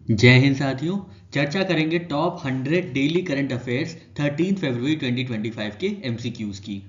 जय हिंद साथियों। चर्चा करेंगे टॉप 100 डेली करंट अफेयर्स 13 फरवरी 2025 के एमसीक्यूज की।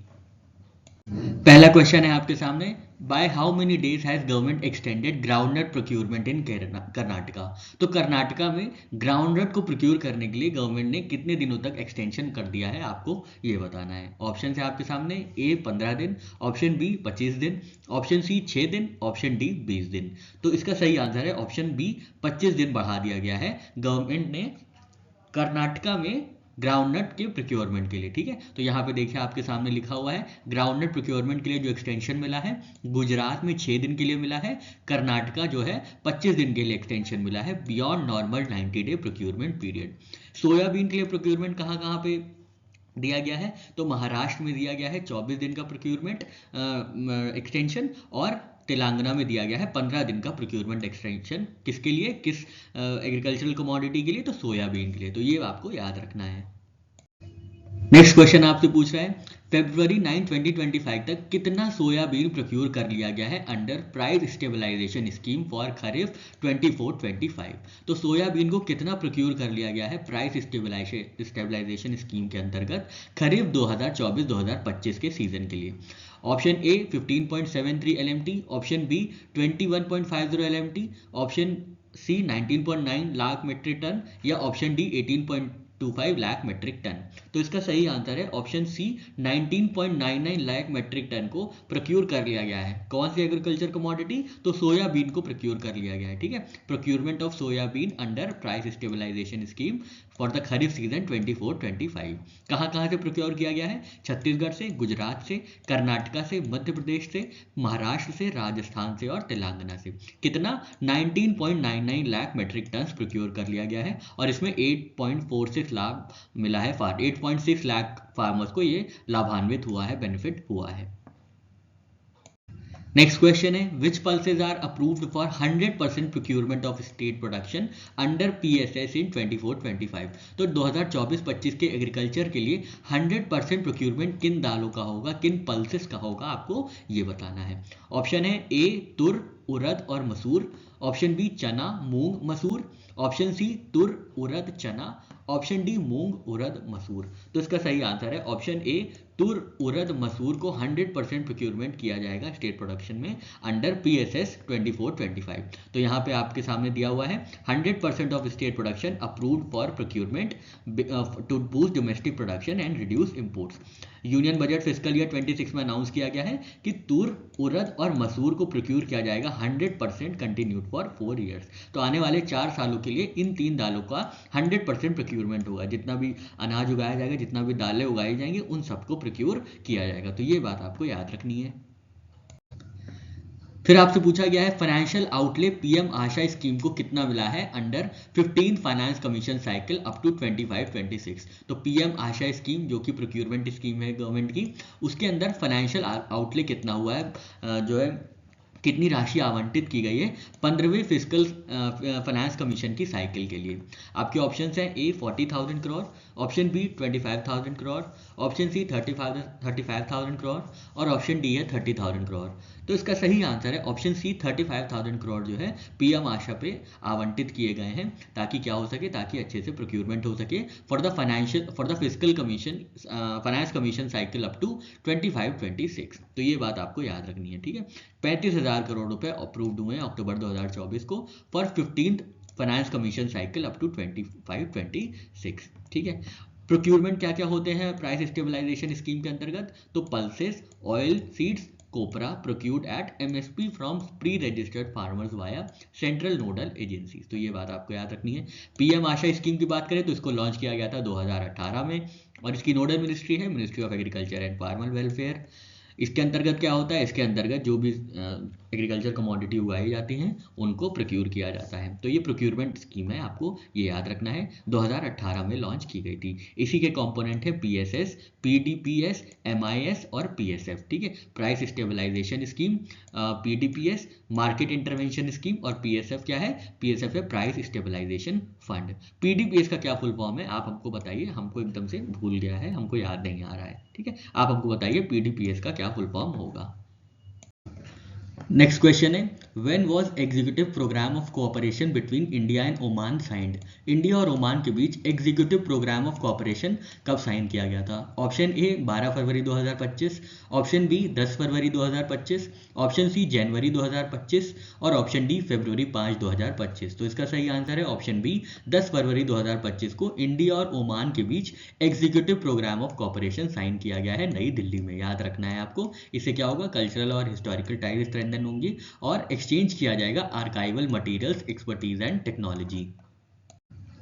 पहला क्वेश्चन है आपके सामने, by how many days has government extended groundnut procurement in Karnataka. तो कर्नाटका में ग्राउंडनट को प्रोक्योर करने के लिए गवर्नमेंट ने कितने दिनों तक एक्सटेंशन कर दिया है, आपको ये बताना है। ऑप्शन है आपके सामने, ए 15 दिन, ऑप्शन बी 25 दिन, ऑप्शन सी 6 दिन, ऑप्शन डी 20 दिन। तो इसका सही आंसर है ऑप्शन बी, 25 दिन बढ़ा दिया गया है गवर्नमेंट ने कर्नाटका में ग्राउंडनट के प्रोक्योरमेंट के लिए। ठीक है, तो यहाँ पे देखिए आपके सामने लिखा हुआ है ग्राउंडनट प्रोक्योरमेंट के लिए जो एक्सटेंशन मिला है, गुजरात में 6 दिन के लिए मिला है, कर्नाटका जो है 25 दिन के लिए एक्सटेंशन मिला है beyond normal 90 day procurement period. Soybean के लिए प्रोक्योरमेंट कहाँ कहाँ पे दिया गया है, तो महाराष्ट्र में दिया गया है 24 दिन का प्रोक्योरमेंट एक्सटेंशन, और तेलंगाना में दिया गया है 15 दिन का प्रोक्योरमेंट एक्सटेंशन। किसके लिए, किस एग्रीकल्चरल कमोडिटी के लिए, तो सोयाबीन के लिए। तो ये आपको याद रखना है। नेक्स्ट क्वेश्चन आपसे पूछ रहा है, February 9 2025 तक कितना सोयाबीन प्रोक्योर कर लिया गया है under price stabilisation scheme for kharif 24-25। तो सोयाबीन को कितना प्रोक्योर कर लिया गया है प्राइस स्टेबलाइजेशन स्कीम के अंतर्गत खरीफ 2024-2025 के सीजन के लिए। Option A 15.73 LMT, option B 21.50 LMT, option C 19.9 lakh metric ton, या option D 18.25 lakh metric ton. तो इसका सही आंसर है option C, 19.99 lakh metric ton को प्रोक्योर कर लिया गया है। कौन सी एग्रीकल्चर कमोडिटी, तो सोयाबीन को प्रोक्योर कर लिया गया है। ठीक है, procurement of soybean under price stabilisation scheme for the kharif season 24-25। कहाँ कहाँ से प्रोक्योर किया गया है, छत्तीसगढ़ से, गुजरात से, कर्नाटका से, मध्य प्रदेश से, महाराष्ट्र से, राजस्थान से और तेलंगाना से। कितना, 19.99 लाख मीट्रिक टन प्रोक्योर कर लिया गया है, और इसमें 8.46 लाख मिला है 8.6 लाख फार्मर्स को ये लाभान्वित हुआ है, बेनिफिट हुआ है। नेक्स्ट क्वेश्चन है, which pulses are approved for 100% procurement of state production under PSS in 24-25। तो 2024-25 के एग्रीकल्चर के लिए 100% प्रोक्योरमेंट किन दालों का होगा, किन पल्सेस का होगा, आपको ये बताना है। ऑप्शन है ए तुर, उड़द और मसूर, ऑप्शन बी चना, मूंग, मसूर, ऑप्शन सी तुर, उड़द, चना, ऑप्शन डी मूंग, उड़द, मसूर। तो इसका सही आंसर है ऑप्शन ए, तुर, उड़द, मसूर को 100% प्रोक्योरमेंट किया जाएगा स्टेट प्रोडक्शन में अंडर PSS 24-25। तो यहाँ पे आपके सामने दिया हुआ है 100% of state production approved for procurement to boost domestic production and reduce imports. Union budget fiscal year 26 में अनाउंस किया गया है कि तुर, उड़द और मसूर को प्रोक्योर किया जाएगा 100% कंटिन्यूड फॉर 4 ईयर्स। तो आने वाले 4 सालों के लिए इन 3 दालों का 100% प्रोक्योरमेंट होगा। जितना भी अनाज उगाया जाएगा, जितना भी दालें उगाई जाएंगी, उन सबको प्रोक्योर किया जाएगा। तो ये बात आपको याद रखनी है। फिर आपसे पूछा गया है, financial outlay PM Asha scheme को कितना मिला है under 15 finance commission cycle up to 25-26। तो PM आशा स्कीम जो कि प्रोक्योरमेंट स्कीम है गवर्नमेंट की, उसके अंदर फाइनेंशियल आउटले कितना हुआ है, जो है कितनी राशि आवंटित की गई है 15वें फिस्कल फाइनेंस कमीशन की साइकिल के लिए। आपके ऑप्शन हैं A 40,000 crore, option B 25,000 crore, option C 35,000 crore, और ऑप्शन डी है 30,000 करोड़। तो इसका सही आंसर है ऑप्शन सी, 35,000 करोड़ जो है PM आशा पे आवंटित किए गए हैं, ताकि क्या हो सके, ताकि अच्छे से प्रोक्योरमेंट हो सके for the fiscal commission finance commission cycle up to 25-26। तो ये बात आपको याद रखनी है। ठीक है, 35,000 करोड़ रुपए अप्रूव्ड हुए हैं अक्टूबर 2024 को for 15th finance commission cycle up to 25-26। ठीक है, प्रोक्योरमेंट क्या क्या होते हैं प्राइस स्टेबलाइजेशन स्कीम के अंतर्गत, तो pulses, oil seeds, copra procured at MSP from pre registered farmers via central nodal agencies. तो ये बात आपको याद रखनी है। PM आशा स्कीम की बात करें तो इसको लॉन्च किया गया था 2018 में, और इसकी नोडल मिनिस्ट्री है ministry of agriculture and farmer welfare. इसके अंतर्गत क्या होता है, इसके अंतर्गत जो भी एग्रीकल्चर कमोडिटी उगाई जाती हैं उनको प्रोक्योर किया जाता है। तो ये प्रोक्योरमेंट स्कीम है, आपको ये याद रखना है, 2018 में लॉन्च की गई थी। इसी के कंपोनेंट है PSS, PDPS, MIS और PSF। ठीक है, price stabilisation scheme, PDPS market intervention scheme, और PSF क्या है, PSF है प्राइस स्टेबलाइजेशन फंड। PDPS का क्या फुल फॉर्म है, आप हमको बताइए, हमको एकदम से भूल गया है, हमको याद नहीं आ रहा है। ठीक है, आप हमको बताइए PDPS का क्या फुल फॉर्म होगा। नेक्स्ट क्वेश्चन है, when was executive programme of cooperation between India and Oman signed? India और ओमान के बीच एग्जीक्यूटिव प्रोग्राम ऑफ कोऑपरेशन कब साइन किया गया था? ऑप्शन ए 12 फरवरी 2025, ऑप्शन बी 10 फरवरी 2025, ऑप्शन सी जनवरी 2025 और ऑप्शन डी फरवरी 5, 2025। तो इसका सही आंसर है ऑप्शन बी 10 फरवरी 2025 को इंडिया और ओमान के बीच executive programme of cooperation sign किया गया है नई दिल्ली में। याद रखना है आपको। इससे क्या होगा, कल्चरल और हिस्टोरिकल टाइज स्ट्रेंथन होंगी और एक्सचेंज किया जाएगा archival materials, expertise and technology.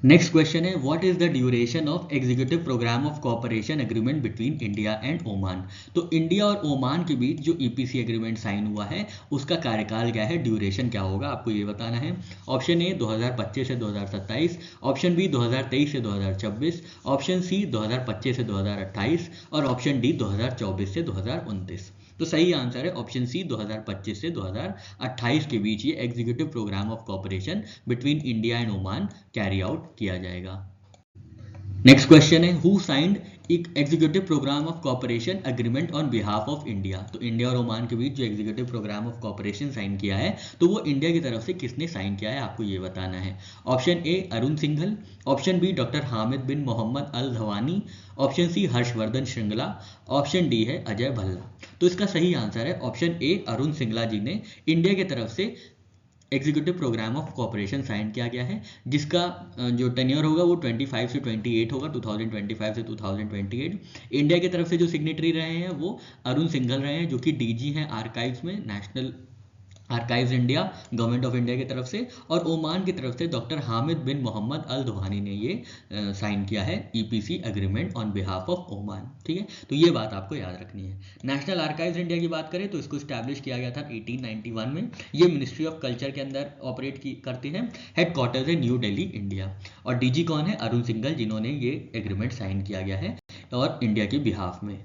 Next question है, what is the duration of executive programme of cooperation agreement between India and Oman? तो इंडिया और ओमान के बीच जो ईपीसी एग्रीमेंट साइन हुआ है उसका कार्यकाल क्या है, ड्यूरेशन क्या होगा, आपको ये बताना है। ऑप्शन ए 2025 से 2027, ऑप्शन बी 2023 से 2026, ऑप्शन सी 2025 से 2028 और ऑप्शन डी 2024 से 2029। तो सही आंसर है ऑप्शन सी 2025 से 2028 के बीच ये executive programme of cooperation between India and Oman carry out किया जाएगा। नेक्स्ट क्वेश्चन है, who signed executive programme of cooperation agreement on behalf of India? तो इंडिया और ओमान के बीच जो executive programme of cooperation sign किया है तो वो इंडिया की तरफ से किसने साइन किया है, आपको ये बताना है। Option A Arun Singhal, option B doctor Hamid bin Mohammed Al Dhawani, option C Harshvardhan Shringla, option D है अजय भल्ला। तो इसका सही आंसर है ऑप्शन ए अरुण सिंगला जी ने इंडिया की तरफ से executive programme of cooperation sign किया गया है, जिसका जो टेन्योर होगा वो 25 से 28 होगा, 2025 से 2028। इंडिया की तरफ से जो सिग्नेटरी रहे हैं वो अरुण सिंघल रहे हैं, जो कि डीजी हैं आर्काइव्स में, national archives India, government of India की तरफ से। और ओमान की तरफ से doctor Hamid bin Mohammed Al Dhvani ने ये साइन किया है EPC agreement on behalf of Oman. ठीक है, तो ये बात आपको याद रखनी है। नेशनल आर्काइव्स इंडिया की बात करें तो इसको स्टैब्लिश किया गया था 1891 में। ये मिनिस्ट्री ऑफ कल्चर के अंदर ऑपरेट करते हैं। हेडक्वार्टर्स है न्यू दिल्ली, इंडिया। और डीजी कौन है, अरुण सिंघल, जिन्होंने ये एग्रीमेंट साइन किया गया है और इंडिया के बिहाफ में।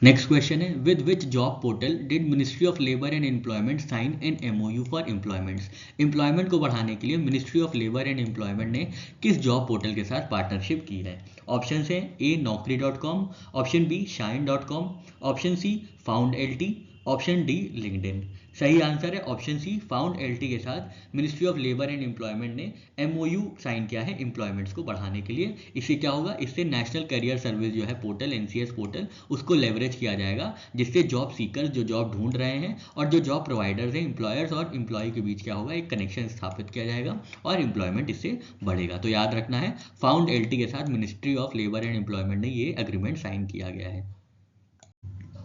नेक्स्ट क्वेश्चन है, with which job portal did ministry of labour and employment sign an MOU for employments? Employment को बढ़ाने के लिए ministry of labour and employment ने किस जॉब पोर्टल के साथ पार्टनरशिप की है? ऑप्शन है A naukri.com, option B shine.com, option C found LT, option D LinkedIn. सही आंसर है ऑप्शन सी फाउंड एलटी के साथ ministry of labour and employment ने एमओयू साइन किया है एम्प्लॉयमेंट्स को बढ़ाने के लिए। इससे क्या होगा, इससे नेशनल करियर सर्विस जो है पोर्टल, एनसीएस पोर्टल, उसको लेवरेज किया जाएगा, जिससे जॉब सीकर्स जो जॉब ढूंढ रहे हैं और जो जॉब प्रोवाइडर्स हैं, एम्प्लॉयर्स और एम्प्लॉय के बीच क्या होगा, एक कनेक्शन स्थापित किया जाएगा और एम्प्लॉयमेंट इससे बढ़ेगा। तो याद रखना है फाउंड एलटी के साथ ministry of labour and employment ने ये एग्रीमेंट साइन किया गया है।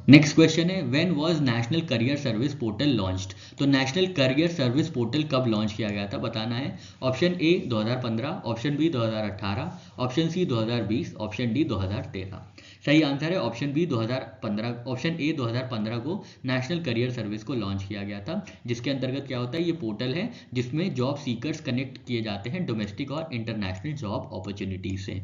नेक्स्ट क्वेश्चन है, when was national career service portal launched? तो नेशनल करियर सर्विस पोर्टल कब लॉन्च किया गया था, बताना है। Option A 2015, option B 2018, option C 2020, option D 2013। सही आंसर है ऑप्शन बी 2015, ऑप्शन ए 2015 को नेशनल करियर सर्विस को लॉन्च किया गया था, जिसके अंतर्गत क्या होता है, ये पोर्टल है जिसमें जॉब सीकर्स कनेक्ट किए जाते हैं डोमेस्टिक और इंटरनेशनल जॉब अपॉर्चुनिटीज से।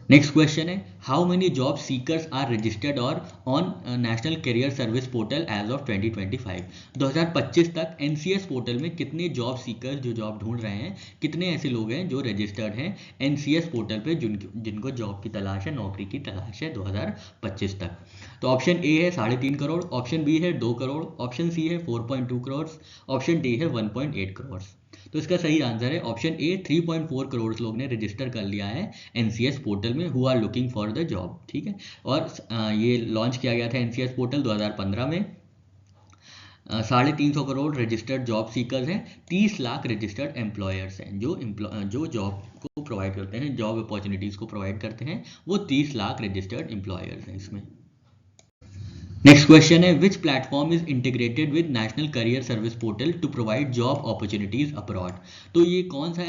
नेक्स्ट क्वेश्चन है, how many job seekers are registered और on national career service portal as of 2025? 2025 तक एनसीएस पोर्टल में कितने जॉब सीकर्स जो जॉब ढूंढ रहे हैं, कितने ऐसे लोग हैं जो रजिस्टर्ड हैं एनसीएस पोर्टल पे, जिनको जॉब की तलाश है, नौकरी की तलाश है 2025 तक? तो ऑप्शन ए है 3.5 करोड़, ऑप्शन बी है 2 करोड़, ऑप्शन सी है 4.2 करोड़, ऑप्शन डी है 1.8 करोड़। तो इसका सही आंसर है ऑप्शन ए 3.4 करोड़ लोग ने रजिस्टर कर लिया है एनसीएस पोर्टल में, who are looking for the job. ठीक है, और ये लॉन्च किया गया था एनसीएस पोर्टल 2015 में। 350 करोड़ रजिस्टर्ड जॉब सीकर्स हैं, 30 लाख रजिस्टर्ड एम्प्लॉयर्स हैं जो जॉब को प्रोवाइड करते हैं, जॉब अपॉर्चुनिटीज को प्रोवाइड करते हैं, वो 30 लाख रजिस्टर्ड एम्प्लॉयर्स हैं इसमें। नेक्स्ट क्वेश्चन है, which platform is integrated with national career service portal to provide job opportunities abroad? तो ये कौन सा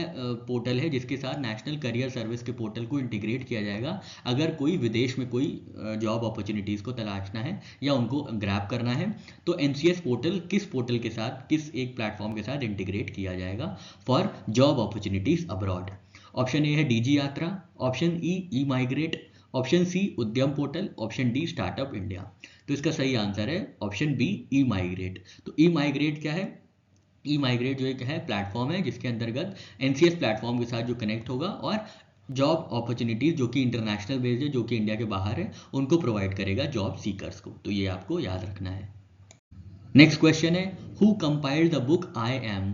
पोर्टल है जिसके साथ नेशनल करियर सर्विस के पोर्टल को इंटीग्रेट किया जाएगा अगर कोई विदेश में कोई जॉब अपॉर्चुनिटीज को तलाशना है या उनको ग्रैब करना है? तो एनसीएस पोर्टल किस पोर्टल के साथ, किस एक प्लेटफॉर्म के साथ इंटीग्रेट किया जाएगा for job opportunities abroad? Option A है Digi Yatra, option E migrate, option C Udyam portal, option D startup India. तो इसका सही आंसर है ऑप्शन बी ई माइग्रेट। तो ई माइग्रेट क्या है, ई माइग्रेट जो एक है प्लेटफॉर्म है जिसके अंतर्गत एनसीएस प्लेटफॉर्म के साथ जो कनेक्ट होगा और जॉब अपॉर्चुनिटीज जो कि इंटरनेशनल बेस्ड है, जो कि इंडिया के बाहर है, उनको प्रोवाइड करेगा जॉब सीकर्स को। तो ये आपको याद रखना है। नेक्स्ट क्वेश्चन है who compiled the book I M.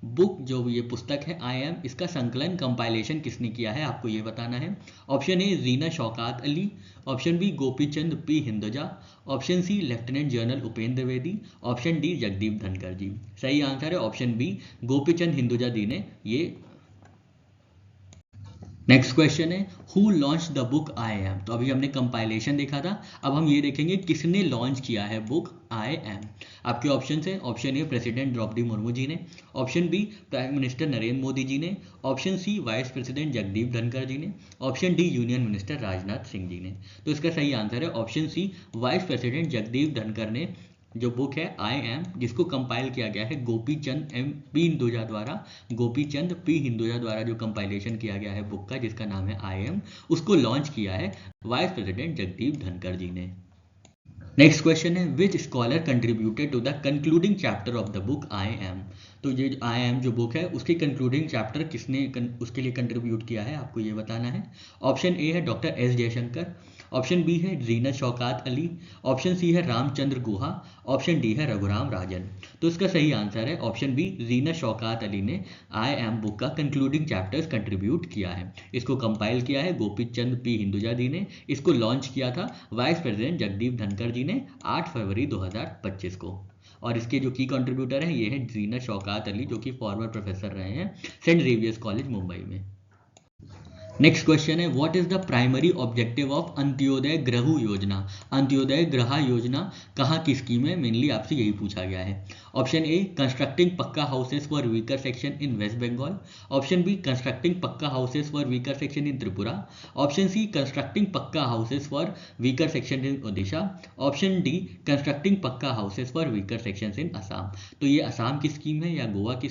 Book जो ये पुस्तक है आई एम, इसका संकलन कंपाइलेशन किसने किया है आपको ये बताना है। Option A Reena Shaukat Ali, option B Gopichand P Hinduja, option C lieutenant general Upendra Dwivedi, option D Jagdeep Dhankhar ji. सही आंसर है ऑप्शन बी गोपीचंद हिंदुजा जी ने ये। नेक्स्ट क्वेश्चन है who launch the book I am. तो अभी हमने कंपाइलेशन देखा था, अब हम ये देखेंगे किसने लॉन्च किया है बुक आई एम। आपके ऑप्शन है, option A president Draupadi Murmu ji ने, option B prime minister Narendra Modi ji ने, option C vice president Jagdeep Dhankhar ji ने, option D union minister Rajnath Singh ji ने। तो इसका सही आंसर है option C vice president Jagdeep Dhankhar ने जो बुक है आई एम, जिसको कंपाइल किया गया है गोपीचंद हिंदुजा द्वारा, गोपीचंद पी हिंदुजा द्वारा जो कंपाइलेशन किया गया है बुक का जिसका नाम है आई एम, उसको लॉन्च किया है वाइस प्रेसिडेंट जगदीप धनखड़ जी ने। नेक्स्ट क्वेश्चन है which scholar contributed to the concluding chapter of the book I am. तो ये आई एम जो बुक है उसके कंक्लूडिंग चैप्टर किसने उसके लिए कंट्रीब्यूट किया है आपको ये बताना है। ऑप्शन ए है doctor S Jaishankar, option B है रीना शौकात अली, ऑप्शन सी है रामचंद्र गुहा, ऑप्शन डी है रघुराम राजन। तो इसका सही आंसर है ऑप्शन बी रीना शौकात अली ने आई एम बुक का कंक्लूडिंग चैप्टर्स कंट्रीब्यूट किया है। इसको कंपाइल किया है गोपीचंद पी हिंदुजा जी ने, इसको लॉन्च किया था वाइस प्रेसिडेंट जगदीप धनखड़ जी ने 8 फरवरी 2025 को। और इसके जो की कंट्रीब्यूटर हैं ये है रीना शौकात अली जो कि फॉर्मर प्रोफेसर रहे हैं सेंट जेवियर्स कॉलेज मुंबई में। नेक्स्ट क्वेश्चन है what is the primary objective of Antyodaya Griha योजना। अंत्योदय गृह योजना कहाँ की स्कीम है, मेनली आपसे यही पूछा गया है। Option A constructing pucca houses for weaker section in West Bengal, option B constructing pucca houses for weaker section in Tripura, option C constructing pucca houses for weaker section in Odisha, option D constructing pucca houses for weaker section in Assam. तो ये असम की scheme है या गोवा की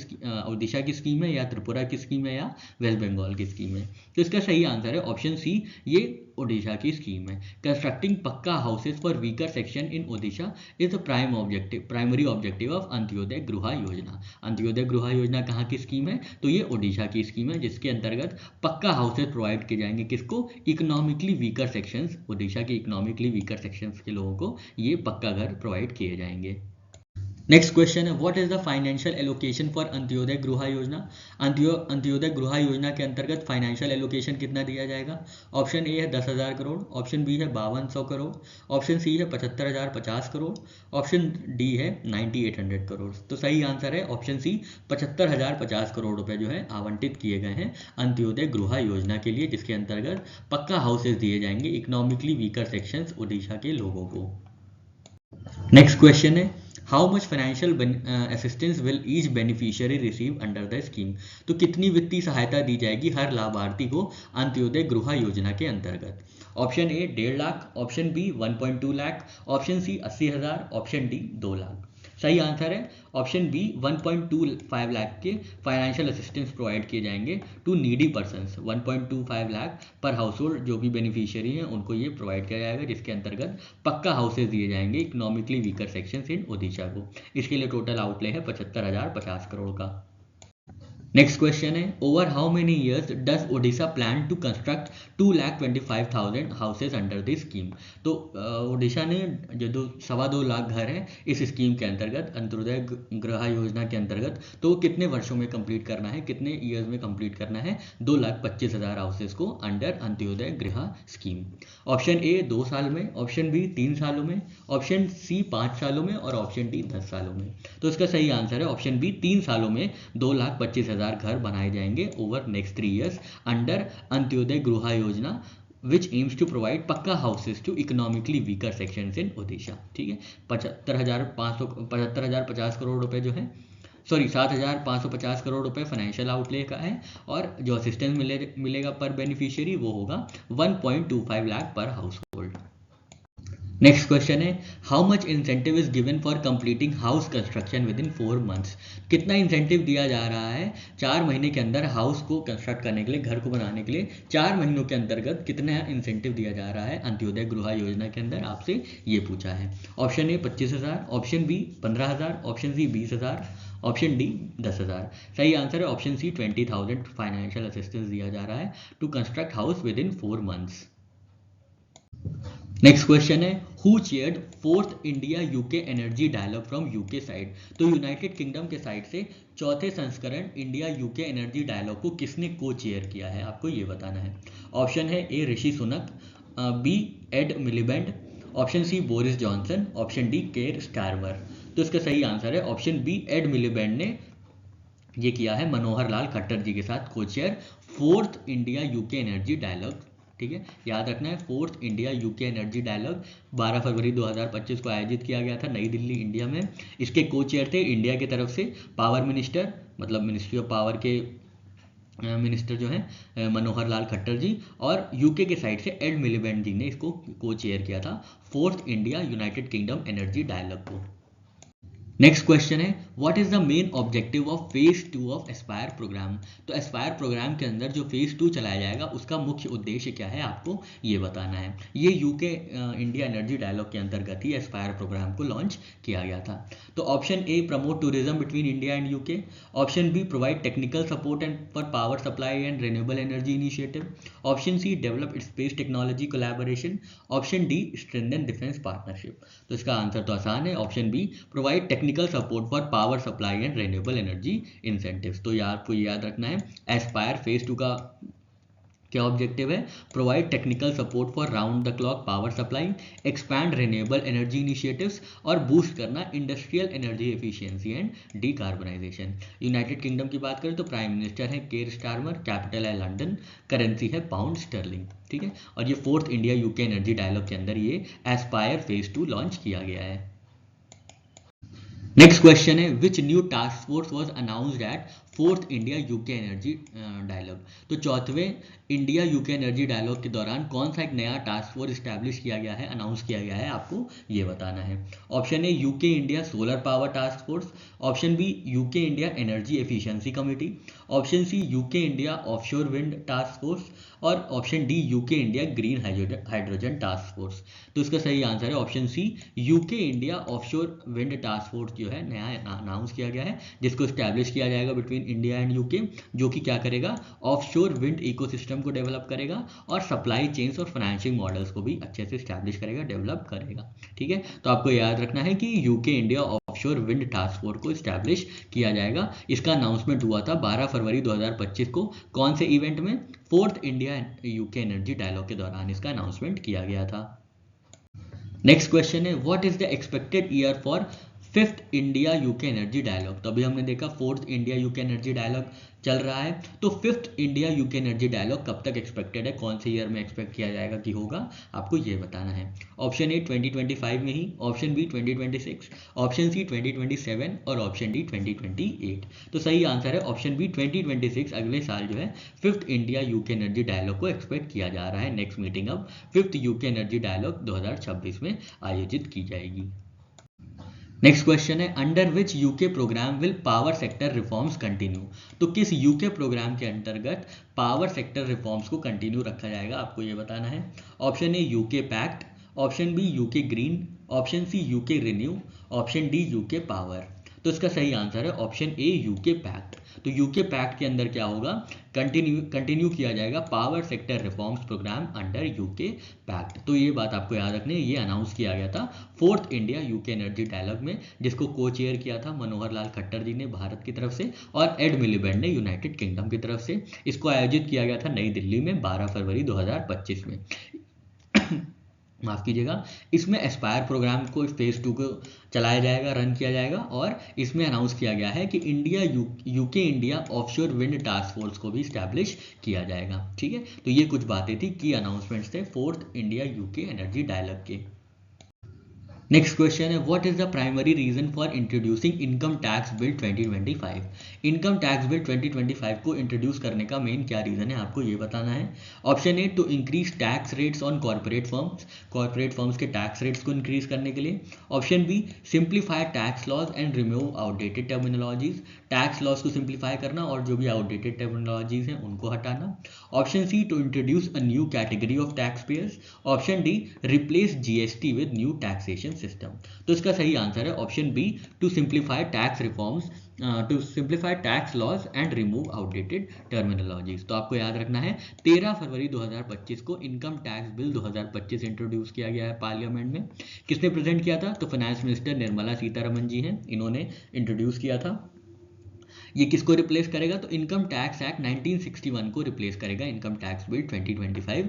ओडिशा की scheme है या त्रिपुरा की स्कीम है या वेस्ट बंगाल की स्कीम है। तो इसका सही आंसर है ऑप्शन सी, ये ओडिशा की स्कीम है। Constructing pucca houses for weaker section in Odisha is the primary objective of Antyodaya Griha योजना। अंत्योदय गृह योजना कहाँ की स्कीम है, तो ये ओडिशा की स्कीम है जिसके अंतर्गत पक्का हाउसेस प्रोवाइड किए जाएंगे किसको, इकोनॉमिकली वीकर सेक्शंस, ओडिशा के इकोनॉमिकली वीकर सेक्शंस के लोगों को ये पक्का घर प्रोवाइड किए जाएंगे। नेक्स्ट क्वेश्चन है what is the financial allocation for Antyodaya Griha योजना। अंत्योदय गृह योजना के अंतर्गत फाइनेंशियल एलोकेशन कितना दिया जाएगा। ऑप्शन ए है 10,000 करोड़, ऑप्शन बी है 5200 करोड़, ऑप्शन सी है 75,050 करोड़, ऑप्शन डी है 9800 करोड़। तो सही आंसर है ऑप्शन सी, 75,050 करोड़ रुपए जो है आवंटित किए गए हैं अंत्योदय गृह योजना के लिए जिसके अंतर्गत पक्का हाउसेज दिए जाएंगे इकोनॉमिकली वीकर सेक्शंस ओडिशा के लोगों को। नेक्स्ट क्वेश्चन है how much financial assistance will each beneficiary receive under the scheme. तो कितनी वित्तीय सहायता दी जाएगी हर लाभार्थी को अंत्योदय गृह योजना के अंतर्गत। Option A 1.5 lakh, option B 1.2 lakh, option C 80,000, option D 2 lakh. सही आंसर है ऑप्शन बी 1.25 लाख के फाइनेंशियल असिस्टेंस प्रोवाइड किए जाएंगे टू नीडी पर्सन्स। 1.25 लाख पर हाउस होल्ड जो भी बेनिफिशियरी हैं उनको ये प्रोवाइड किया जाएगा जिसके अंतर्गत पक्का हाउसेज दिए जाएंगे economically weaker section in Odisha को। इसके लिए टोटल आउटले है 75,050 करोड़ का। नेक्स्ट क्वेश्चन है over how many years does Odisha plan to construct 2,25,000 houses under this scheme. तो ओडिशा ने जो 2.25 लाख घर हैं इस स्कीम के अंतर्गत अंत्योदय गृह योजना के अंतर्गत तो कितने वर्षों में कंप्लीट करना है, कितने ईयर्स में कंप्लीट करना है 2,25,000 हाउसेज को अंडर अंत्योदय गृह स्कीम। ऑप्शन ए 2 साल में, ऑप्शन बी 3 सालों में, ऑप्शन सी 5 सालों में और ऑप्शन डी 10 सालों में। तो इसका सही आंसर है ऑप्शन बी 3 सालों में 2,25,000 घर बनाए जाएंगे over next 3 years under Antyodaya Griha Yojana which aims to provide pucca houses to economically weaker sections in Odisha. ठीक है 75,050 करोड़ रुपए जो है 7,550 करोड़ रुपए फाइनेंशियल आउटले का है और जो असिस्टेंस मिलेगा पर बेनिफिशियरी वो होगा 1.25 लाख पर हाउस होल्ड। नेक्स्ट क्वेश्चन है how much incentive is given for completing house construction with in 4 months. कितना इंसेंटिव दिया जा रहा है 4 महीने के अंदर हाउस को कंस्ट्रक्ट करने के लिए, घर को बनाने के लिए 4 महीनों के अंतर्गत कितना इंसेंटिव दिया जा रहा है अंत्योदय गृह योजना के अंदर, आपसे ये पूछा है। Option A 25,000, option B 15,000, option C 20,000, option D 10,000। सही आंसर है ऑप्शन सी 20,000 फाइनेंशियल असिस्टेंस दिया जा रहा है to construct house within 4 months. Next question है who chaired fourth India UK energy dialogue from UK side. तो United Kingdom के side से चौथे संस्करण इंडिया यूके एनर्जी डायलॉग को किसने को चेयर किया है, आपको ये बताना है। ऑप्शन है A Rishi Sunak, B Ed Miliband, option C Boris Johnson, option D Keir Starmer. तो इसका सही आंसर है ऑप्शन बी एड मिलिबैंड ने ये किया है मनोहर लाल खट्टर जी के साथ को chair fourth India UK energy dialogue. ठीक है, याद रखना है fourth India UK energy dialogue 12 फरवरी 2025 को आयोजित किया गया था नई दिल्ली इंडिया में। इसके को चेयर थे इंडिया की तरफ से पावर मिनिस्टर, मतलब मिनिस्ट्री ऑफ पावर के मिनिस्टर जो है मनोहर लाल खट्टर जी, और यूके के साइड से एड मिलिबैंड जी ने इसको को चेयर किया था fourth India United Kingdom energy dialogue को। नेक्स्ट क्वेश्चन है what is the main objective of phase 2 of ASPIRE programme. तो एस्पायर प्रोग्राम के अंदर जो फेज 2 चलाया जाएगा उसका मुख्य उद्देश्य क्या है, आपको ये बताना है। ये यूके इंडिया एनर्जी डायलॉग के अंतर्गत ही एस्पायर प्रोग्राम को लॉन्च किया गया था। तो option A promote tourism between India and UK, option B provide technical support and for power supply and renewable energy initiative, option C develop space technology collaboration, option D strengthen defence partnership. तो इसका answer तो आसान है, option B provide technical support for power supply and renewable energy incentives. तो आपको याद रखना है एस्पायर फेज 2 का क्या ऑब्जेक्टिव है, provide technical support for round the clock power supply, expand renewable energy initiatives और बूस्ट करना industrial energy efficiency and decarbonisation. United Kingdom की बात करें तो प्राइम मिनिस्टर है केर स्टारमर, कैपिटल है लंदन, करेंसी है पाउंड स्टर्लिंग। ठीक है, और ये fourth India UK energy dialogue के अंदर ये एस्पायर फेज 2 लॉन्च किया गया है। नेक्स्ट क्वेश्चन है which new task force was announced at fourth India UK energy dialogue. तो चौथवें इंडिया यूके एनर्जी डायलॉग के दौरान कौन सा एक नया टास्क फोर्स स्टैब्लिश किया गया है, अनाउंस किया गया है, आपको ये बताना है। Option A UK India solar power task force, option B UK India energy efficiency committee, option C UK India offshore wind task force और option D UK India green hydrogen task force. तो इसका सही answer है option C UK India offshore wind task force जो है नया announce किया गया है, जिसको स्टैब्लिश किया जाएगा बिटवीन इंडिया एंड यूके, जो कि क्या करेगा ऑफशोर विंड इकोसिस्टम को डेवलप करेगा और सप्लाई चेन्स और फाइनेंशिंग मॉडल्स को भी अच्छे से स्टैब्लिश करेगा, डेवलप करेगा। ठीक है, तो आपको याद रखना है कि UK India offshore wind task force को स्टैब्लिश किया जाएगा। इसका अनाउंसमेंट हुआ था 12 फरवरी 2025 को, कौन से इवेंट में, fourth India UK energy dialogue के दौरान इसका अनाउंसमेंट किया गया था। नेक्स्ट क्वेश्चन है what is the expected year for fifth India UK energy dialogue. तो अभी हमने देखा fourth India UK energy dialogue चल रहा है, तो fifth India UK energy dialogue कब तक एक्सपेक्टेड है, कौन से ईयर में एक्सपेक्ट किया जाएगा कि होगा, आपको ये बताना है। ऑप्शन ए 2025 में ही, ऑप्शन बी 2026, ऑप्शन सी 2027 और ऑप्शन डी 2028। तो सही आंसर है ऑप्शन बी 2026, अगले साल जो है fifth India UK energy dialogue को एक्सपेक्ट किया जा रहा है। नेक्स्ट मीटिंग अब फिफ्थ यूके एनर्जी डायलॉग 2026 में आयोजित की जाएगी। नेक्स्ट क्वेश्चन है under which UK programme will power sector reforms continue. तो किस यूके प्रोग्राम के अंतर्गत पावर सेक्टर रिफॉर्म्स को कंटिन्यू रखा जाएगा, आपको ये बताना है। Option A UK pact, option B UK green, option C UK renew, option D UK power. तो इसका सही आंसर है ऑप्शन ए यूके पैक्ट। तो यूके पैक्ट के अंदर क्या होगा, कंटिन्यू किया जाएगा power sector reforms programme under UK pact. तो ये बात आपको याद रखनी है, ये अनाउंस किया गया था fourth India UK energy dialogue में, जिसको को चेयर किया था मनोहर लाल खट्टर जी ने भारत की तरफ से और एड मिलिबैंड ने यूनाइटेड किंगडम की तरफ से। इसको आयोजित किया गया था नई दिल्ली में 12 फरवरी 2025 में। माफ कीजिएगा, इसमें एस्पायर प्रोग्राम को फेज 2 को चलाया जाएगा, रन किया जाएगा, और इसमें अनाउंस किया गया है कि UK India offshore wind task force को भी स्टैब्लिश किया जाएगा। ठीक है, तो ये कुछ बातें थी की अनाउंसमेंट्स थे fourth India UK energy dialogue के। नेक्स्ट क्वेश्चन है what is the primary reason for introducing income tax bill 2025। Income tax bill 2025 को इंट्रोड्यूस करने का मेन क्या रीजन है, आपको ये बताना है। Option A to increase tax rates on corporate firms के टैक्स रेट्स को इंक्रीज करने के लिए। Option B simplify tax laws and remove outdated terminologies, tax laws को सिंप्लीफाई करना और जो भी आउटडेटेड टर्मिनोलॉजीज हैं उनको हटाना। Option C to introduce a new category of tax payers, option D replace GST with new taxation system. तो इसका सही आंसर है option B to simplify tax reforms to simplify tax laws and remove outdated terminologies. तो आपको याद रखना है 13 फरवरी 2025 को इनकम टैक्स बिल 2025 इंट्रोड्यूस किया गया है पार्लियामेंट में। किसने प्रेजेंट किया था? तो फाइनेंस मिनिस्टर निर्मला सीतारमन जी हैं, इन्होंने इंट्रोड्यूस किया था। ये किसको रिप्लेस करेगा? तो इनकम टैक्स एक्ट 1961 को रिप्लेस करेगा इनकम टैक्स बिल 2025,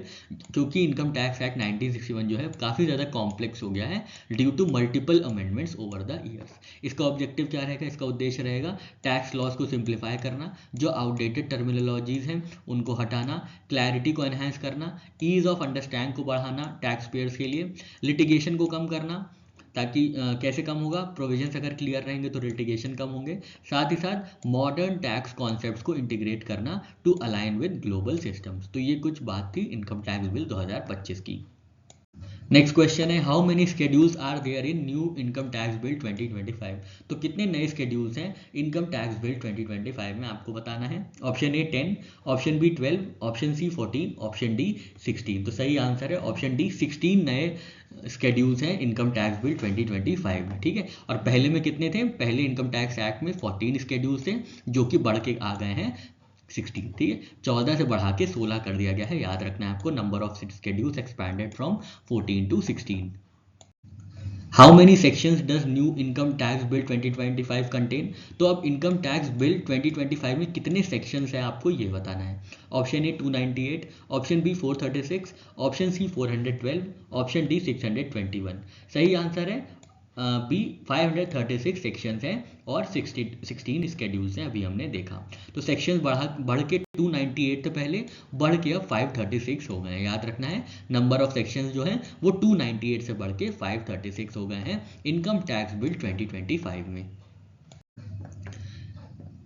क्योंकि इनकम टैक्स एक्ट 1961 जो है काफ़ी ज़्यादा कॉम्प्लेक्स हो गया है due to multiple amendments over the years. इसका ऑब्जेक्टिव क्या रहेगा? इसका उद्देश्य रहेगा टैक्स लॉज को सिंप्लीफाई करना, जो आउटडेटेड टर्मिनोलॉजीज हैं उनको हटाना, क्लैरिटी को एनहांस करना, ईज ऑफ अंडरस्टैंड को बढ़ाना टैक्स पेयर्स के लिए, लिटिगेशन को कम करना, ताकि कैसे कम होगा? प्रोविजंस अगर क्लियर रहेंगे तो लिटिगेशन कम होंगे। साथ ही साथ मॉडर्न टैक्स कॉन्सेप्ट्स को इंटीग्रेट करना to align with global systems. तो ये कुछ बात थी इनकम टैक्स बिल 2025 की। नेक्स्ट क्वेश्चन है how many schedules are there in new income tax bill 2025। तो कितने नए स्केड्यूल्स हैं इनकम टैक्स बिल 2025 में, आपको बताना है। Option A 10, option B 12, option C 14, option D 16। तो सही आंसर है ऑप्शन डी 16 नए स्केड्यूल्स हैं इनकम टैक्स बिल 2025 में, ठीक है। और पहले में कितने थे? पहले इनकम टैक्स एक्ट में 14 स्केड्यूल्स थे जो कि बढ़ के आ गए हैं 16, ठीक है। 14 से बढ़ा के 16 कर दिया गया है, याद रखना है आपको। Number of schedules expanded from 14 to 16। How many sections does new income tax bill 2025 कंटेन। तो अब इनकम टैक्स बिल 2025 में कितने सेक्शंस हैं आपको ये बताना है। Option A 298, option B 436, option C 412, option D 621। सही आंसर है बी 536 सेक्शंस हैं और 16 स्केड्यूल्स हैं, अभी हमने देखा। तो सेक्शंस बढ़ के 298 थे पहले, बढ़ के अब 536 हो गए हैं, याद रखना है। नंबर ऑफ सेक्शंस जो हैं वो 298 से बढ़ के 536 हो गए हैं इनकम टैक्स बिल 2025 में।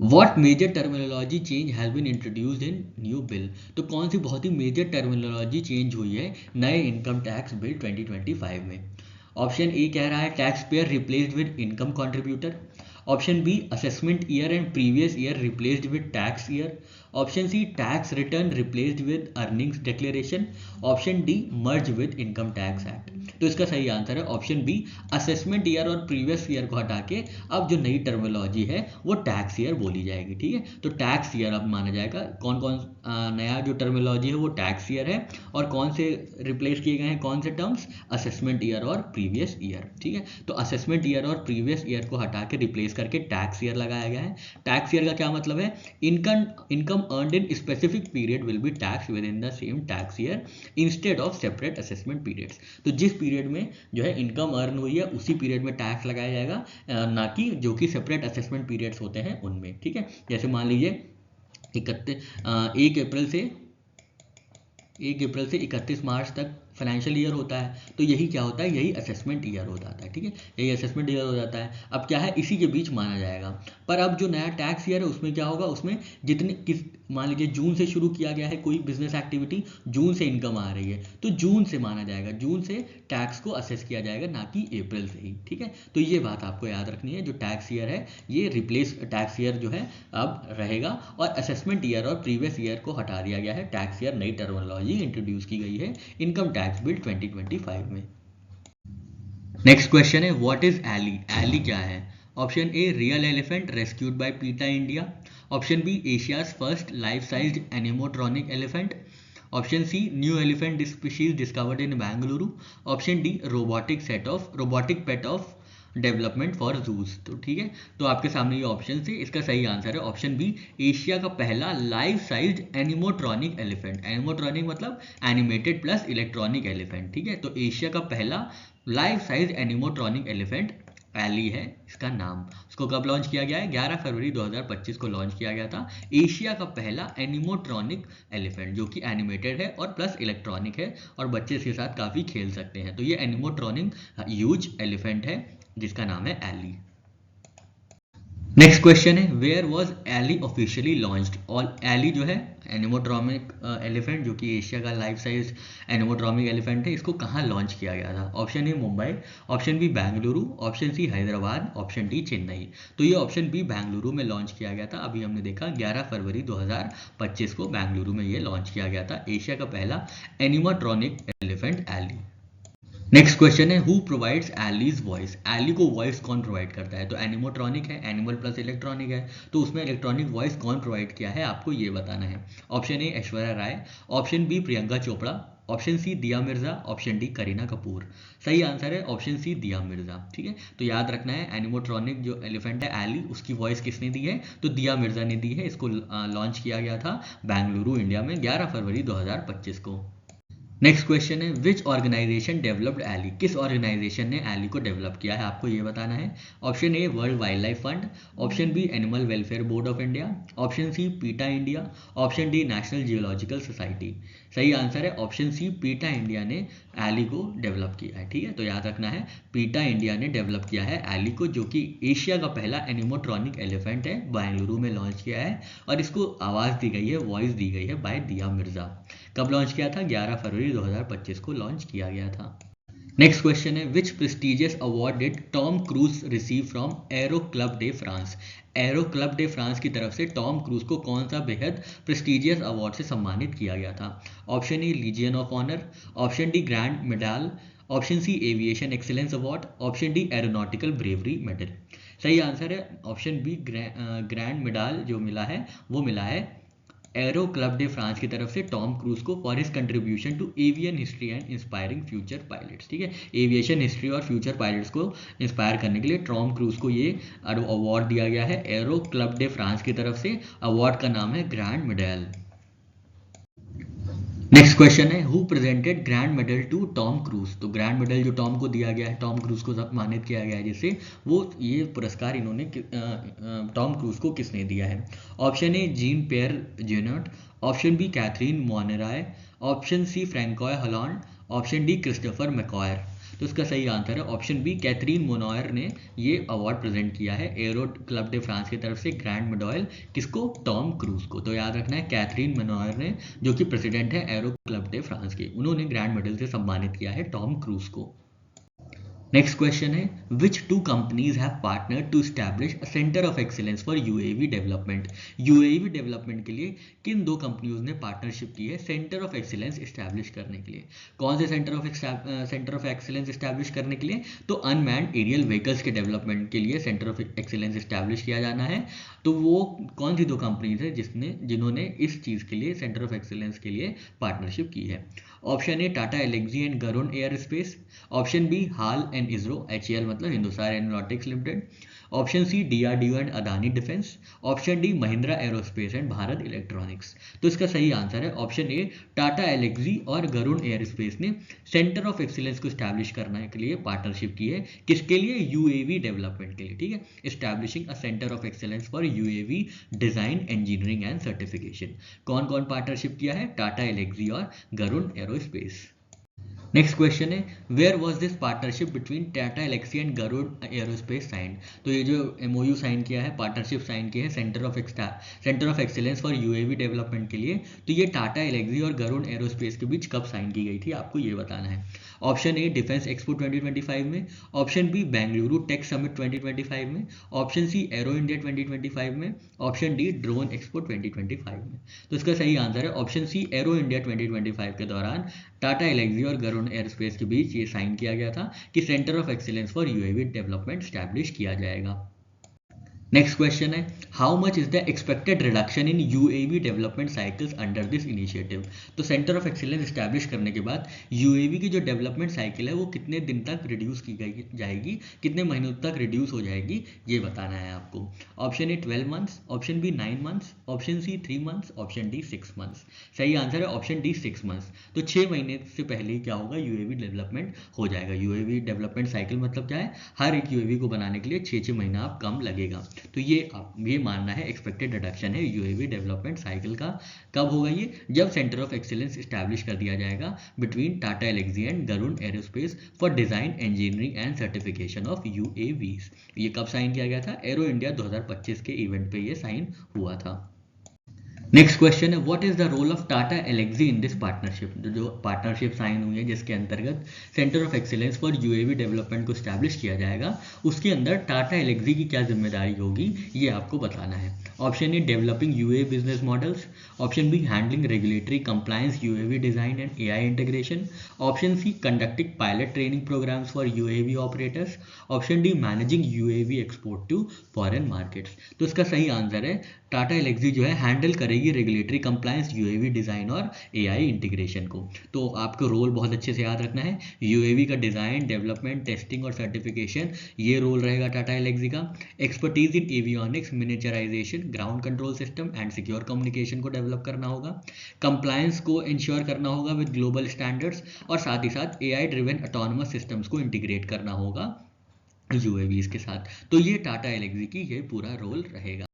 What major terminology change has been introduced in new bill। तो कौन सी बहुत ही मेजर टर्मिनोलॉजी चेंज हुई है नए इनकम टैक्स बिल 2025 में। ऑप्शन ए कह रहा है tax payer replaced with income contributor, option B assessment year and previous year replaced with tax year, option C tax return replaced with earnings declaration, option D merge with income tax act. तो इसका सही answer है option B assessment year और previous year को हटा के अब जो नई टर्मिनोलॉजी है वो टैक्स ईयर बोली जाएगी, ठीक है। तो टैक्स ईयर अब माना जाएगा। कौन कौन नया जो टर्मिनोलॉजी है वो टैक्स ईयर है, और कौन से रिप्लेस किए गए हैं कौन से टर्म्स? असेसमेंट ईयर और प्रीवियस ईयर, ठीक है। तो असेसमेंट ईयर और प्रीवियस ईयर को हटा के रिप्लेस करके टैक्स ईयर लगाया गया है। टैक्स ईयर का क्या मतलब है? Income earned in specific period will be tax with in the same tax year instead of separate assessment periods. तो जिस पीरियड में जो है इनकम अर्न हुई है उसी पीरियड में टैक्स लगाया जाएगा, ना कि जो कि सेपरेट असेसमेंट पीरियड्स होते हैं उनमें, ठीक है। जैसे मान लीजिए 1 अप्रैल से 31 मार्च तक फाइनेंशियल ईयर होता है, तो यही क्या होता है? यही असेसमेंट ईयर हो जाता है, ठीक है। यही असेसमेंट ईयर हो जाता है। अब क्या है, इसी के बीच माना जाएगा। पर अब जो नया टैक्स ईयर है उसमें क्या होगा? उसमें मान लीजिए जून से शुरू किया गया है कोई बिजनेस एक्टिविटी, जून से इनकम आ रही है तो जून से माना जाएगा, जून से टैक्स को असेस किया जाएगा, ना कि अप्रैल से ही, ठीक है। तो ये बात आपको याद रखनी है। जो टैक्स ईयर है ये रिप्लेस टैक्स ईयर जो है अब रहेगा, और असेसमेंट ईयर और प्रीवियस ईयर को हटा दिया गया है। टैक्स ईयर नई टर्मिनोलॉजी इंट्रोड्यूस की गई है इनकम टैक्स बिल 2025 में। नेक्स्ट क्वेश्चन है व्हाट इज एली। एली क्या है? Option A real elephant rescued by PETA India, option B Asia's first life sized animatronic elephant, option C new elephant species discovered in Bengaluru, option D robotic pet of development for zoos. तो ठीक है, तो आपके सामने ये option थे। इसका सही आंसर है ऑप्शन बी एशिया का पहला लाइफ साइज्ड एनिमोट्रॉनिक एलिफेंट। एनिमोट्रॉनिक मतलब एनिमेटेड प्लस इलेक्ट्रॉनिक एलिफेंट, ठीक है। तो एशिया का पहला लाइफ साइज एनिमोट्रॉनिक एलिफेंट एली है इसका नाम। उसको कब लॉन्च किया गया है? 11 फरवरी 2025 को लॉन्च किया गया था। एशिया का पहला एनिमोट्रॉनिक एलिफेंट जो कि एनिमेटेड है और प्लस इलेक्ट्रॉनिक है और बच्चे इसके साथ काफ़ी खेल सकते हैं। तो ये एनिमोट्रॉनिक ह्यूज एलिफेंट है जिसका नाम है एली। नेक्स्ट क्वेश्चन है where was Ellie officially launched. और एली जो है एनिमोट्रॉनिक एलिफेंट जो कि एशिया का लाइफ साइज एनिमोट्रॉनिक एलिफेंट है, इसको कहाँ लॉन्च किया गया था? Option A Mumbai, option B Bengaluru, option C Hyderabad, option D Chennai. तो ये ऑप्शन बी बेंगलुरु में लॉन्च किया गया था। अभी हमने देखा 11 फरवरी 2025 को बेंगलुरु में ये लॉन्च किया गया था एशिया का पहला animatronic elephant Ellie. Next question है who provides Ellie's voice, Ellie को वॉइस कौन प्रोवाइड करता है? तो एनिमोट्रॉनिक है, एनिमल प्लस इलेक्ट्रॉनिक है, तो उसमें इलेक्ट्रॉनिक वॉइस कौन प्रोवाइड किया है आपको ये बताना है। Option A Aishwarya Rai, option B Priyanka Chopra, option C Dia Mirza, option D Kareena Kapoor. सही आंसर है ऑप्शन सी दिया मिर्जा। ठीक है, तो याद रखना है एनिमोट्रॉनिक जो एलिफेंट है एली, उसकी वॉइस किसने दी है? तो दिया मिर्जा ने दी है। इसको लॉन्च किया गया था बेंगलुरु इंडिया में 11 फरवरी 2025 को। नेक्स्ट क्वेश्चन है विच ऑर्गेनाइजेशन डेवलप्ड एली, किस ऑर्गेनाइजेशन ने एली को डेवलप किया है आपको ये बताना है। Option A world wildlife fund, option B animal welfare board of India, option C PETA India, option D national geological society. सही आंसर है ऑप्शन सी पीटा इंडिया ने एली को डेवलप किया है। ठीक है, तो याद रखना है पीटा इंडिया ने डेवलप किया है एली को, जो कि एशिया का पहला एनिमोट्रॉनिक एलिफेंट है, बेंगलुरु में लॉन्च किया है और इसको आवाज़ दी गई है, वॉइस दी गई है बाय दिया मिर्जा। कब लॉन्च किया था? 11 फरवरी 2025 को लॉन्च किया गया था। नेक्स्ट क्वेश्चन है which prestigious award did Tom Cruise receive from Aero Club de France, Aero Club de France की तरफ से टॉम क्रूज को कौन सा बेहद प्रेस्टिजियस अवार्ड से सम्मानित किया गया था। Option A legion of honour, option D grand medal, option C aviation excellence award, option D aeronautical bravery medal. सही आंसर है ऑप्शन बी ग्रैंड मेडल जो मिला है वो मिला है एरो क्लब डे फ्रांस की तरफ से टॉम क्रूज को for his contribution to avian history and inspiring future pilots. ठीक है, एविएशन हिस्ट्री और फ्यूचर पायलट्स को इंस्पायर करने के लिए टॉम क्रूज को ये अवार्ड दिया गया है एरो क्लब डे फ्रांस की तरफ से। अवार्ड का नाम है ग्रैंड मेडल। नेक्स्ट क्वेश्चन है who presented grand medal to Tom Cruise, तो ग्रैंड मेडल जो टॉम को दिया गया है, टॉम क्रूज को सम्मानित किया गया है जिससे वो ये पुरस्कार इन्होंने टॉम क्रूज को किसने दिया है। Option A Jean Pierre Genet, option B Catherine Monneray, option C Francois Hollande, option D Christopher McCoyer. तो इसका सही आंसर है ऑप्शन बी कैथरीन मोनॉयर ने ये अवार्ड प्रेजेंट किया है एरो क्लब डे फ्रांस की तरफ से ग्रैंड मेडल किसको? टॉम क्रूज को। तो याद रखना है कैथरीन मोनॉयर ने, जो कि प्रेसिडेंट है एरो क्लब डे फ्रांस के, उन्होंने ग्रैंड मेडल से सम्मानित किया है टॉम क्रूज को। नेक्स्ट क्वेश्चन है which two companies have partnered to establish a centre of excellence for UAV development, UAV development के लिए किन दो कंपनियों ने पार्टनरशिप की है सेंटर ऑफ एक्सीलेंस एस्टैब्लिश करने के लिए। कौन से सेंटर ऑफ एक्सीलेंस एस्टैब्लिश करने के लिए? तो अनमैन्ड एरियल व्हीकल्स के डेवलपमेंट के लिए सेंटर ऑफ एक्सीलेंस एस्टैब्लिश किया जाना है। तो वो कौन सी दो कंपनीज है जिन्होंने इस चीज़ के लिए सेंटर ऑफ एक्सीलेंस के लिए पार्टनरशिप की है। Option A Tata Elxsi and Garuda aerospace, option B HAL and ISRO, HAL मतलब Hindustan aeronautics limited, option C DRDO and Adani defence, option D Mahindra aerospace and Bharat electronics. तो इसका सही आंसर है ऑप्शन ए टाटा एलेक्सी और गरुण एयर स्पेस ने centre of excellence को establish करने के लिए पार्टनरशिप की है। किसके लिए? यूएवी डेवलपमेंट के लिए। ठीक है, establishing a centre of excellence for UAV design engineering and certification. कौन कौन पार्टनरशिप किया है? टाटा एलेक्सी और गरुण एरोस्पेस। नेक्स्ट क्वेश्चन है where was this partnership between Tata Elxsi and Garuda aerospace sign. तो ये जो MOU साइन किया है, पार्टनरशिप साइन की है centre of excellence for UAV development के लिए, तो ये टाटा एलेक्सी और गरुड़ एरोस्पेस के बीच कब साइन की गई थी आपको ये बताना है। ऑप्शन ए डिफेंस एक्सपो 2025 में, option B Bengaluru tech summit 2025 में, ऑप्शन सी एरो इंडिया 2025 में, ऑप्शन डी ड्रोन एक्सपो 2025 में। तो इसका सही आंसर है ऑप्शन सी एरो इंडिया 2025 के दौरान टाटा एलेक्सी और गरुड़ एयरस्पेस के बीच ये साइन किया गया था कि centre of excellence for UAV development establish किया जाएगा। नेक्स्ट क्वेश्चन है how much is the expected reduction in UAV development cycles under this initiative. तो सेंटर ऑफ एक्सीलेंस स्टैब्लिश करने के बाद यूएवी की जो डेवलपमेंट साइकिल है वो कितने दिन तक रिड्यूस की जाएगी, कितने महीनों तक रिड्यूस हो जाएगी ये बताना है आपको। Option A 12 months, option B 9 months, option C 3 months, option D 6 months. सही आंसर है ऑप्शन डी 6 मंथ्स। तो 6 महीने से पहले ही क्या होगा, यूएवी डेवलपमेंट हो जाएगा। यूएवी डेवलपमेंट साइकिल मतलब क्या है, हर एक यूएवी को बनाने के लिए 6 महीना आप कम लगेगा। तो ये मानना है एक्सपेक्टेड रिडक्शन है यूएवी डेवलपमेंट साइकिल का। कब होगा ये? जब सेंटर ऑफ एक्सीलेंस एस्टैब्लिश कर दिया जाएगा between Tata Elxsi and Garuda aerospace for design engineering and certification of UAVs. ये कब साइन किया गया था? एरो इंडिया 2025 के इवेंट पे ये साइन हुआ था। नेक्स्ट क्वेश्चन है what is the role of Tata Elxsi in this partnership. जो पार्टनरशिप साइन हुई है जिसके अंतर्गत centre of excellence for UAV development को स्टैब्लिश किया जाएगा, उसके अंदर टाटा एलेक्सी की क्या जिम्मेदारी होगी ये आपको बताना है। Option A developing UAV business models, option B handling regulatory compliance UAV design and AI integration, option C conducting pilot training programmes for UAV operators, option D managing UAV export to foreign markets. तो इसका सही answer है Tata Alexei जो है handle करेगी regulatory compliance, UAV design और AI integration को। तो आपको रोल बहुत अच्छे से याद रखना है, यूएवी का डिज़ाइन, डेवलपमेंट, टेस्टिंग और सर्टिफिकेशन, ये रोल रहेगा टाटा एलेक्सी का। Expertise in avionics, miniaturisation, ground control system and secure communication को डेवलप करना होगा। कंप्लायंस को इंश्योर करना होगा विद ग्लोबल स्टैंडर्ड्स, और साथ ही साथ एआई ड्रिवन ऑटोनोमस सिस्टम्स को इंटीग्रेट करना होगा यूएवीज के साथ। तो ये टाटा एलेक्सी की ये पूरा रोल रहेगा।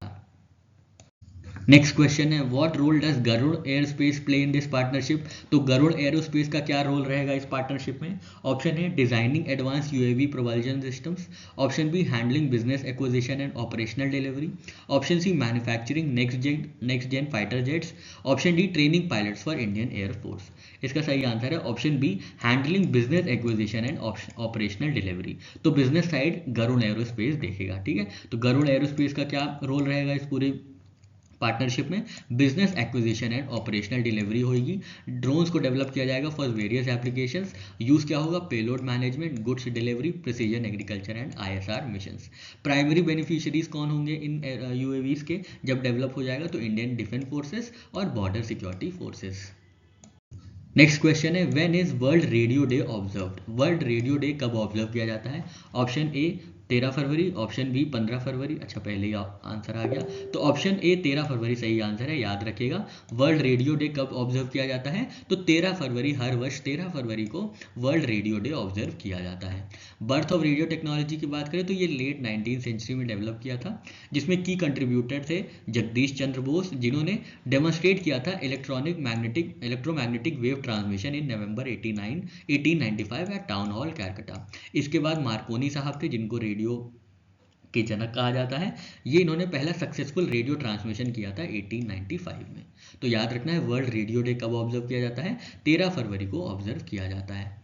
नेक्स्ट क्वेश्चन है what role does Garuda airspace play in this partnership. तो गरुड़ एरोस्पेस का क्या रोल रहेगा इस पार्टनरशिप में। ऑप्शन है designing advanced UAV propulsion systems, option B handling business acquisition and operational delivery, option C manufacturing next gen fighter jets, option D training pilots for Indian air force. इसका सही answer है option B handling business acquisition and operational delivery. तो business side Garuda aerospace देखेगा, ठीक है। तो Garuda aerospace का क्या रोल रहेगा इस पूरे पार्टनरशिप में, business acquisition and operational delivery होगी। ड्रोन्स को डेवलप किया जाएगा फॉर वेरियस एप्लीकेशंस। यूज क्या होगा, payload management, goods delivery, precision agriculture and ISR missions. Primary beneficiaries कौन होंगे इन यूएवीज के जब डेवलप हो जाएगा, तो इंडियन डिफेंस फोर्सेस और border security forces. Next question है when is world radio day observed. World radio day कब ऑब्जर्व किया जाता है। ऑप्शन ए 13 फरवरी, ऑप्शन बी 15 फरवरी। अच्छा पहले ही आंसर आ गया, तो ऑप्शन ए 13 फरवरी सही आंसर है, याद रखिएगा। वर्ल्ड रेडियो डे कब ऑब्जर्व किया जाता है, तो 13 फरवरी, हर वर्ष 13 फरवरी को वर्ल्ड रेडियो डे ऑब्जर्व किया जाता है। बर्थ ऑफ रेडियो टेक्नोलॉजी की बात करें तो ये लेट 19th सेंचुरी में डेवलप किया था, जिसमें की कंट्रीब्यूटर थे जगदीश चंद्र बोस, जिन्होंने डेमोन्स्ट्रेट किया था electromagnetic wave transmission in November 1895 eight town hall Calcutta. इसके बाद मार्कोनी साहब थे, जिनको रेडियो के जनक कहा जाता है। ये इन्होंने पहला सक्सेसफुल रेडियो ट्रांसमिशन किया था 1895 में। तो याद रखना है वर्ल्ड रेडियो डे कब ऑब्जर्व किया जाता है, 13 फरवरी को ऑब्जर्व किया जाता है।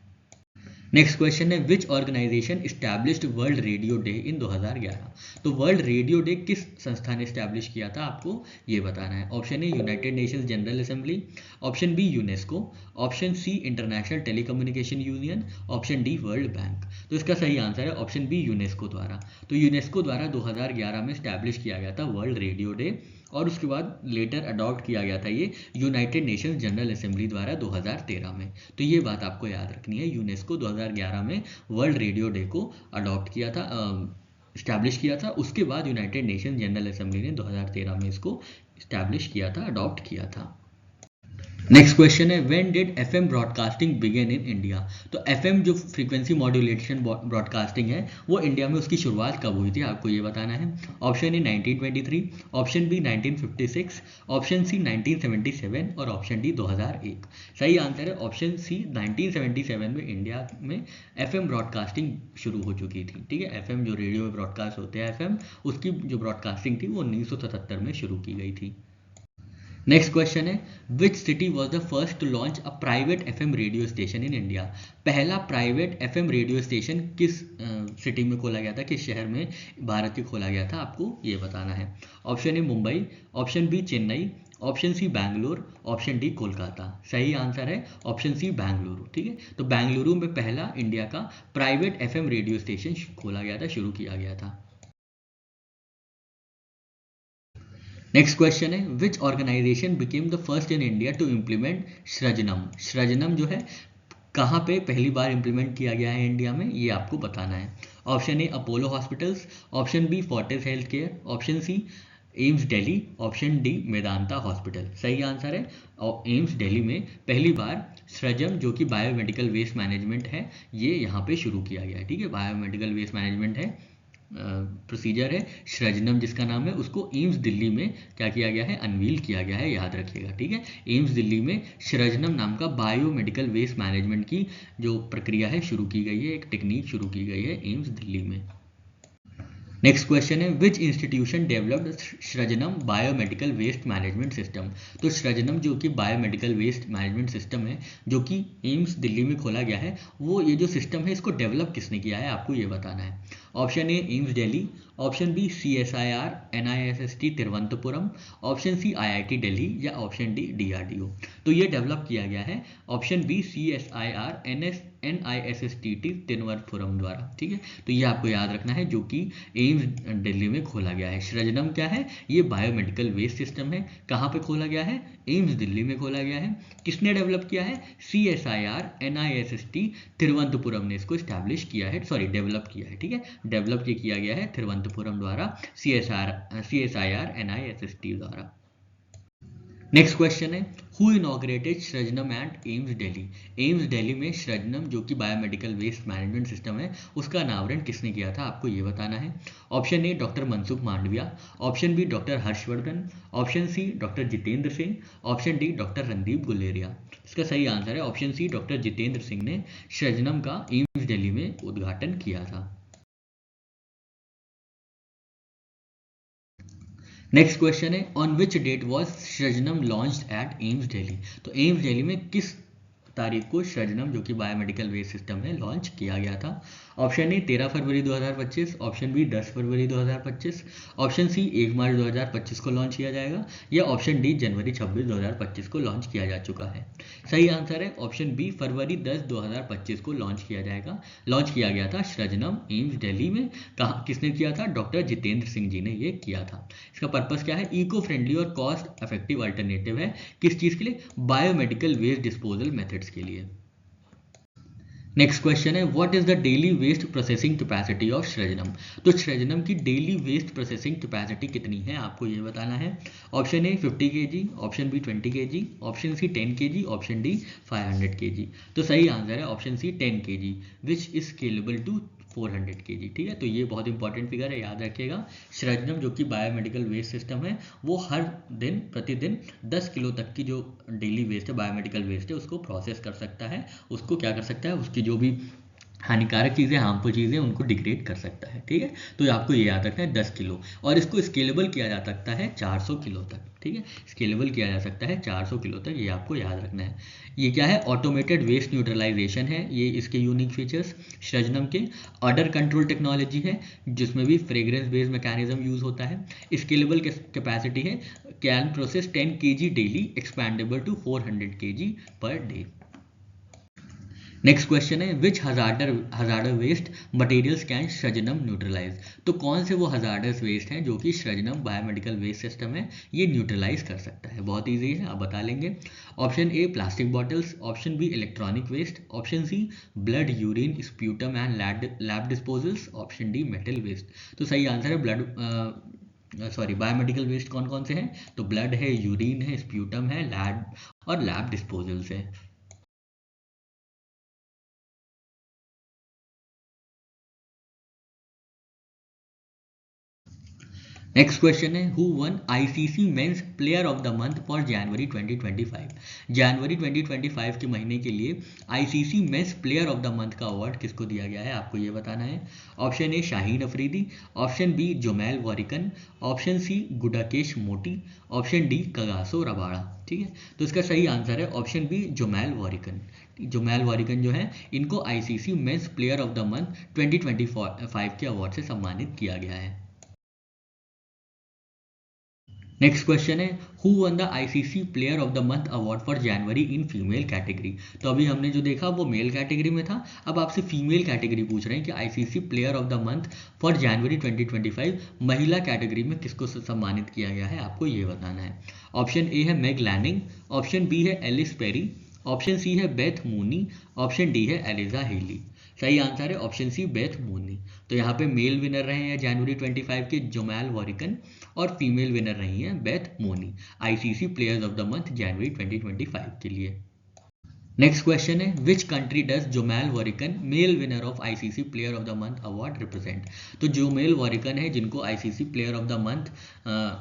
नेक्स्ट क्वेश्चन है which organisation established world radio day in 2011। तो वर्ल्ड रेडियो डे किस संस्था ने इस्टेब्लिश किया था, आपको ये बताना है। Option A United Nations General Assembly, option B UNESCO, option C International Telecommunication Union, option D World Bank. तो इसका सही आंसर है ऑप्शन बी यूनेस्को द्वारा। तो यूनेस्को द्वारा 2011 में इस्टेब्लिश किया गया था वर्ल्ड रेडियो डे, और उसके बाद लेटर अडॉप्ट किया गया था ये यूनाइटेड नेशंस जनरल असेंबली द्वारा 2013 में। तो ये बात आपको याद रखनी है, यूनेस्को 2011 में वर्ल्ड रेडियो डे को अडॉप्ट किया था, इस्टेब्लिश किया था। उसके बाद यूनाइटेड नेशंस जनरल असेंबली ने 2013 में इसको इस्टेब्लिश किया था, अडॉप्ट किया था। नेक्स्ट क्वेश्चन है when did FM broadcasting begin in India. तो एफएम जो फ्रीक्वेंसी मॉड्यूलेशन ब्रॉडकास्टिंग है वो इंडिया में उसकी शुरुआत कब हुई थी, आपको ये बताना है। Option A 1923, option B 1956, option C 1977 और ऑप्शन डी 2001। सही आंसर है ऑप्शन सी 1977 में इंडिया में एफएम ब्रॉडकास्टिंग शुरू हो चुकी थी, ठीक है। एफएम जो रेडियो में ब्रॉडकास्ट होते हैं एफएम, उसकी जो ब्रॉडकास्टिंग थी वो 1977 में शुरू की गई थी। नेक्स्ट क्वेश्चन है which city was the first to launch a private FM radio station in India. पहला प्राइवेट एफएम रेडियो स्टेशन किस सिटी में खोला गया था, किस शहर में भारत में खोला गया था, आपको ये बताना है। Option A Mumbai, option B Chennai, option C Bangalore, option D Kolkata. सही आंसर है ऑप्शन सी बैंगलुरु, ठीक है। तो बैंगलुरु में पहला इंडिया का प्राइवेट एफएम रेडियो स्टेशन खोला गया था, शुरू किया गया था। नेक्स्ट क्वेश्चन है which organisation became the first in India to implement Srijanam. Srijanam जो है कहाँ पे पहली बार इंप्लीमेंट किया गया है इंडिया में, ये आपको बताना है। Option A Apollo hospitals, option B Fortis health care, option C AIIMS Delhi, option D Medanta hospital. सही आंसर है एम्स दिल्ली में पहली बार सृजन जो कि बायोमेडिकल वेस्ट मैनेजमेंट है, ये यहाँ पे शुरू किया गया है, ठीक है। बायोमेडिकल वेस्ट मैनेजमेंट है, प्रोसीजर है सृजनम जिसका नाम है, उसको एम्स दिल्ली में क्या किया गया है, अनवील किया गया है, याद रखिएगा, ठीक है। एम्स दिल्ली में सृजनम नाम का बायोमेडिकल वेस्ट मैनेजमेंट की जो प्रक्रिया है शुरू की गई है, एक टेक्निक शुरू की गई है एम्स दिल्ली में। नेक्स्ट क्वेश्चन है which institution developed Srijanam biomedical waste management system. तो सृजनम जो कि बायोमेडिकल वेस्ट मैनेजमेंट सिस्टम है जो कि एम्स दिल्ली में खोला गया है, वो ये जो सिस्टम है इसको डेवलप किसने किया है आपको ये बताना है। Option A AIIMS Delhi, option B CSIR NISST Thiruvananthapuram, option C IIT Delhi या ऑप्शन डी DRDO। तो ये डेवलप किया गया है option B CSIR NISST Thiruvananthapuram द्वारा। ठीक है, तो ये आपको याद रखना है जो कि एम्स दिल्ली में खोला गया है। सृजनम क्या है, ये बायोमेडिकल वेस्ट सिस्टम है। कहाँ पे खोला गया है, एम्स दिल्ली में खोला गया है। किसने डेवलप किया है, CSIR NISST तिरुवनंतपुरम ने इसको स्टैब्लिश किया है, सॉरी डेवलप किया है। ठीक है, डेवलप ये किया गया है तिरुवनंतपुरम द्वारा, CSIR NISST द्वारा। नेक्स्ट क्वेश्चन है who inaugurated Srijanam at AIIMS Delhi. AIIMS Delhi में सृजनम जो कि बायोमेडिकल वेस्ट मैनेजमेंट सिस्टम है उसका अनावरण किसने किया था आपको ये बताना है। Option A doctor Mansukh Mandaviya, option B doctor Harshvardhan, option C doctor Jitendra Singh, option D doctor Randeep Guleria. इसका सही आंसर है option C doctor Jitendra Singh ने सृजनम का एम्स दिल्ली में उद्घाटन किया था। नेक्स्ट क्वेश्चन है on which date was Srijanam launched at AIIMS Delhi. तो एम्स दिल्ली में किस तारीख को सृजनम जो कि बायोमेडिकल वेस्ट सिस्टम है लॉन्च किया गया था। ऑप्शन ए 13 फरवरी 2025, ऑप्शन बी 10 फरवरी 2025, ऑप्शन सी 1 मार्च 2025 को लॉन्च किया जाएगा या ऑप्शन डी जनवरी 26 2025 को लॉन्च किया जा चुका है। सही आंसर है ऑप्शन बी फरवरी 10 2025 को लॉन्च किया जाएगा, लॉन्च किया गया था सृजनम एम्स दिल्ली में। कहा किसने किया था, डॉक्टर जितेंद्र सिंह जी ने ये किया था। इसका पर्पस क्या है, इको फ्रेंडली और कॉस्ट इफेक्टिव अल्टरनेटिव है किस चीज के लिए, बायोमेडिकल वेस्ट डिस्पोजल मेथड्स के लिए। नेक्स्ट क्वेश्चन है what is the daily waste processing capacity of Srijanam. तो सृजनम की डेली वेस्ट प्रोसेसिंग कैपेसिटी कितनी है आपको ये बताना है। Option A 50 kg, option B 20 kg, option C 10 kg, option D 500 kg। तो सही आंसर है option C 10 kg which is scalable to 400 kg। ठीक है, तो ये बहुत इंपॉर्टेंट फिगर है, याद रखिएगा। सृजनम जो कि बायोमेडिकल वेस्ट सिस्टम है वो हर दिन प्रतिदिन 10 किलो तक की जो डेली वेस्ट है बायोमेडिकल वेस्ट है उसको प्रोसेस कर सकता है, उसको क्या कर सकता है, उसकी जो भी हानिकारक चीज़ें हार्मफुल चीज़ें उनको डिग्रेड कर सकता है। ठीक है, तो आपको ये याद रखना है 10 किलो, और इसको स्केलेबल किया जा सकता है 400 किलो तक। ठीक है, स्केलेबल किया जा सकता है 400 किलो तक, ये आपको याद रखना है। ये क्या है, ऑटोमेटेड वेस्ट न्यूट्रलाइजेशन है, ये इसके यूनिक फीचर्स। सृजनम के ऑर्डर कंट्रोल टेक्नोलॉजी है जिसमें भी फ्रेग्रेंस बेस्ड मैकेनिज्म यूज होता है। स्केलेबल कैपेसिटी है, कैन प्रोसेस 10 kg डेली, expandable to 400 kg per day. Next question है which hazardous waste materials can Srijanam neutralise. तो कौन से वो हजार्डस वेस्ट हैं जो कि सृजनम बायोमेडिकल वेस्ट सिस्टम है ये न्यूट्रलाइज कर सकता है। बहुत ईजी है, आप बता लेंगे। Option A plastic bottles, option B electronic waste, option C blood urine sputum and lab disposals, option D metal waste. तो सही आंसर है बायोमेडिकल वेस्ट कौन कौन से हैं, तो ब्लड है, यूरिन है, स्प्यूटम है, लैब डिस्पोजल्स है। नेक्स्ट क्वेश्चन है who won ICC men's player of the month for January 2025। जनवरी 2025 के महीने के लिए ICC men's player of the month का अवार्ड किसको दिया गया है आपको ये बताना है। Option A Shaheen Afridi, option B Jomel Warrican, option C Gudakesh Motie, option D कगासो Rabada. ठीक है, तो इसका सही आंसर है option B Jomel Warrican. Jomel Warrican जो है इनको ICC men's player of the month 2025 के अवार्ड से सम्मानित किया गया है। नेक्स्ट क्वेश्चन है who won the ICC player of the month award for January in female category. तो अभी हमने जो देखा वो मेल कैटेगरी में था, अब आपसे फीमेल कैटेगरी पूछ रहे हैं कि ICC player of the month for January 2025 महिला कैटेगरी में किसको सम्मानित किया गया है आपको ये बताना है। ऑप्शन ए है मैग लैनिंग, ऑप्शन बी है एलिस पेरी, ऑप्शन सी है बेथ मूनी, ऑप्शन डी है एलिजा हेली। सही आंसर है ऑप्शन सी बेथ मूनी। तो यहाँ पे मेल विनर रहे हैं जनवरी 25 के जोमेल वॉरिकन और फीमेल विनर रही हैं Beth Mooney ICC players of the month जनवरी 2025 के लिए। नेक्स्ट क्वेश्चन है which country does Jomel Warrican male winner of ICC player of the month award represent. तो जोमेल वॉरिकन है जिनको ICC player of the month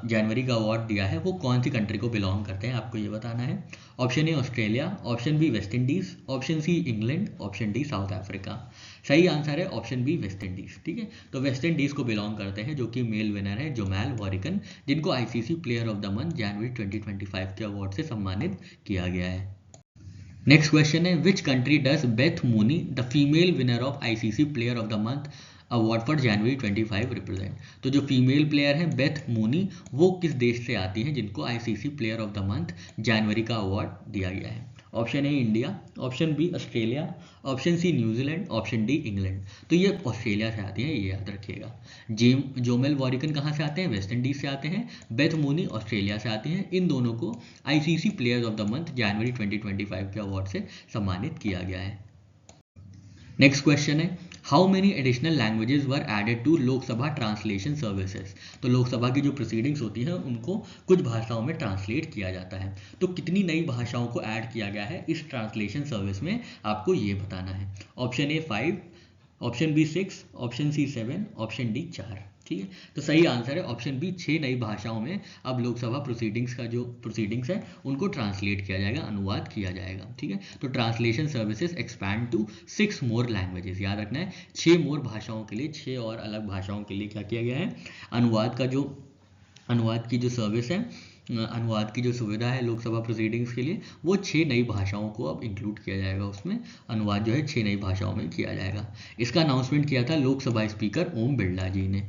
जनवरी का award दिया है, वो कौन सी कंट्री को बिलोंग करते हैं, आपको ये बताना है। Option A Australia, option B West Indies, option C England, option D South Africa. सही आंसर है ऑप्शन बी वेस्ट इंडीज। ठीक है, तो वेस्ट इंडीज को बिलोंग करते हैं जो कि मेल विनर है जोमेल वॉरिकन, जिनको ICC player of the month जनवरी 2025 के अवार्ड से सम्मानित किया गया है। नेक्स्ट क्वेश्चन है which country does Beth Mooney the female winner of ICC player of the month award for January 25 represent. तो जो फीमेल प्लेयर है बेथ मूनी, वो किस देश से आती हैं जिनको ICC player of the month जनवरी का अवार्ड दिया गया है। Option A India, option B Australia, option C New Zealand, option D England. तो ये ऑस्ट्रेलिया से आती हैं, ये याद रखिएगा। जोमेल वॉरिकन कहाँ से आते हैं, वेस्ट इंडीज से आते हैं। बेथ मूनी ऑस्ट्रेलिया से आते हैं। इन दोनों को ICC players of the month जनवरी 2025 के अवार्ड से सम्मानित किया गया है। नेक्स्ट क्वेश्चन है how many additional languages were added to Lok Sabha translation services. तो लोकसभा की जो प्रोसीडिंग्स होती है उनको कुछ भाषाओं में ट्रांसलेट किया जाता है, तो कितनी नई भाषाओं को ऐड किया गया है इस ट्रांसलेशन सर्विस में, आपको ये बताना है। Option A 5, option B 6, option C 7, option D 4। ठीक है, तो सही आंसर है ऑप्शन बी 6 नई भाषाओं में अब लोकसभा प्रोसीडिंग्स का जो प्रोसीडिंग्स है उनको ट्रांसलेट किया जाएगा, अनुवाद किया जाएगा। ठीक है, तो translation services expand to 6 more languages. याद रखना है 6 मोर भाषाओं के लिए, 6 और अलग भाषाओं के लिए क्या किया गया है, अनुवाद की जो सर्विस है, अनुवाद की जो सुविधा है लोकसभा प्रोसीडिंग्स के लिए, वो 6 नई भाषाओं को अब इंक्लूड किया जाएगा उसमें। अनुवाद जो है 6 नई भाषाओं में किया जाएगा। इसका अनाउंसमेंट किया था लोकसभा स्पीकर ओम बिरला जी ने।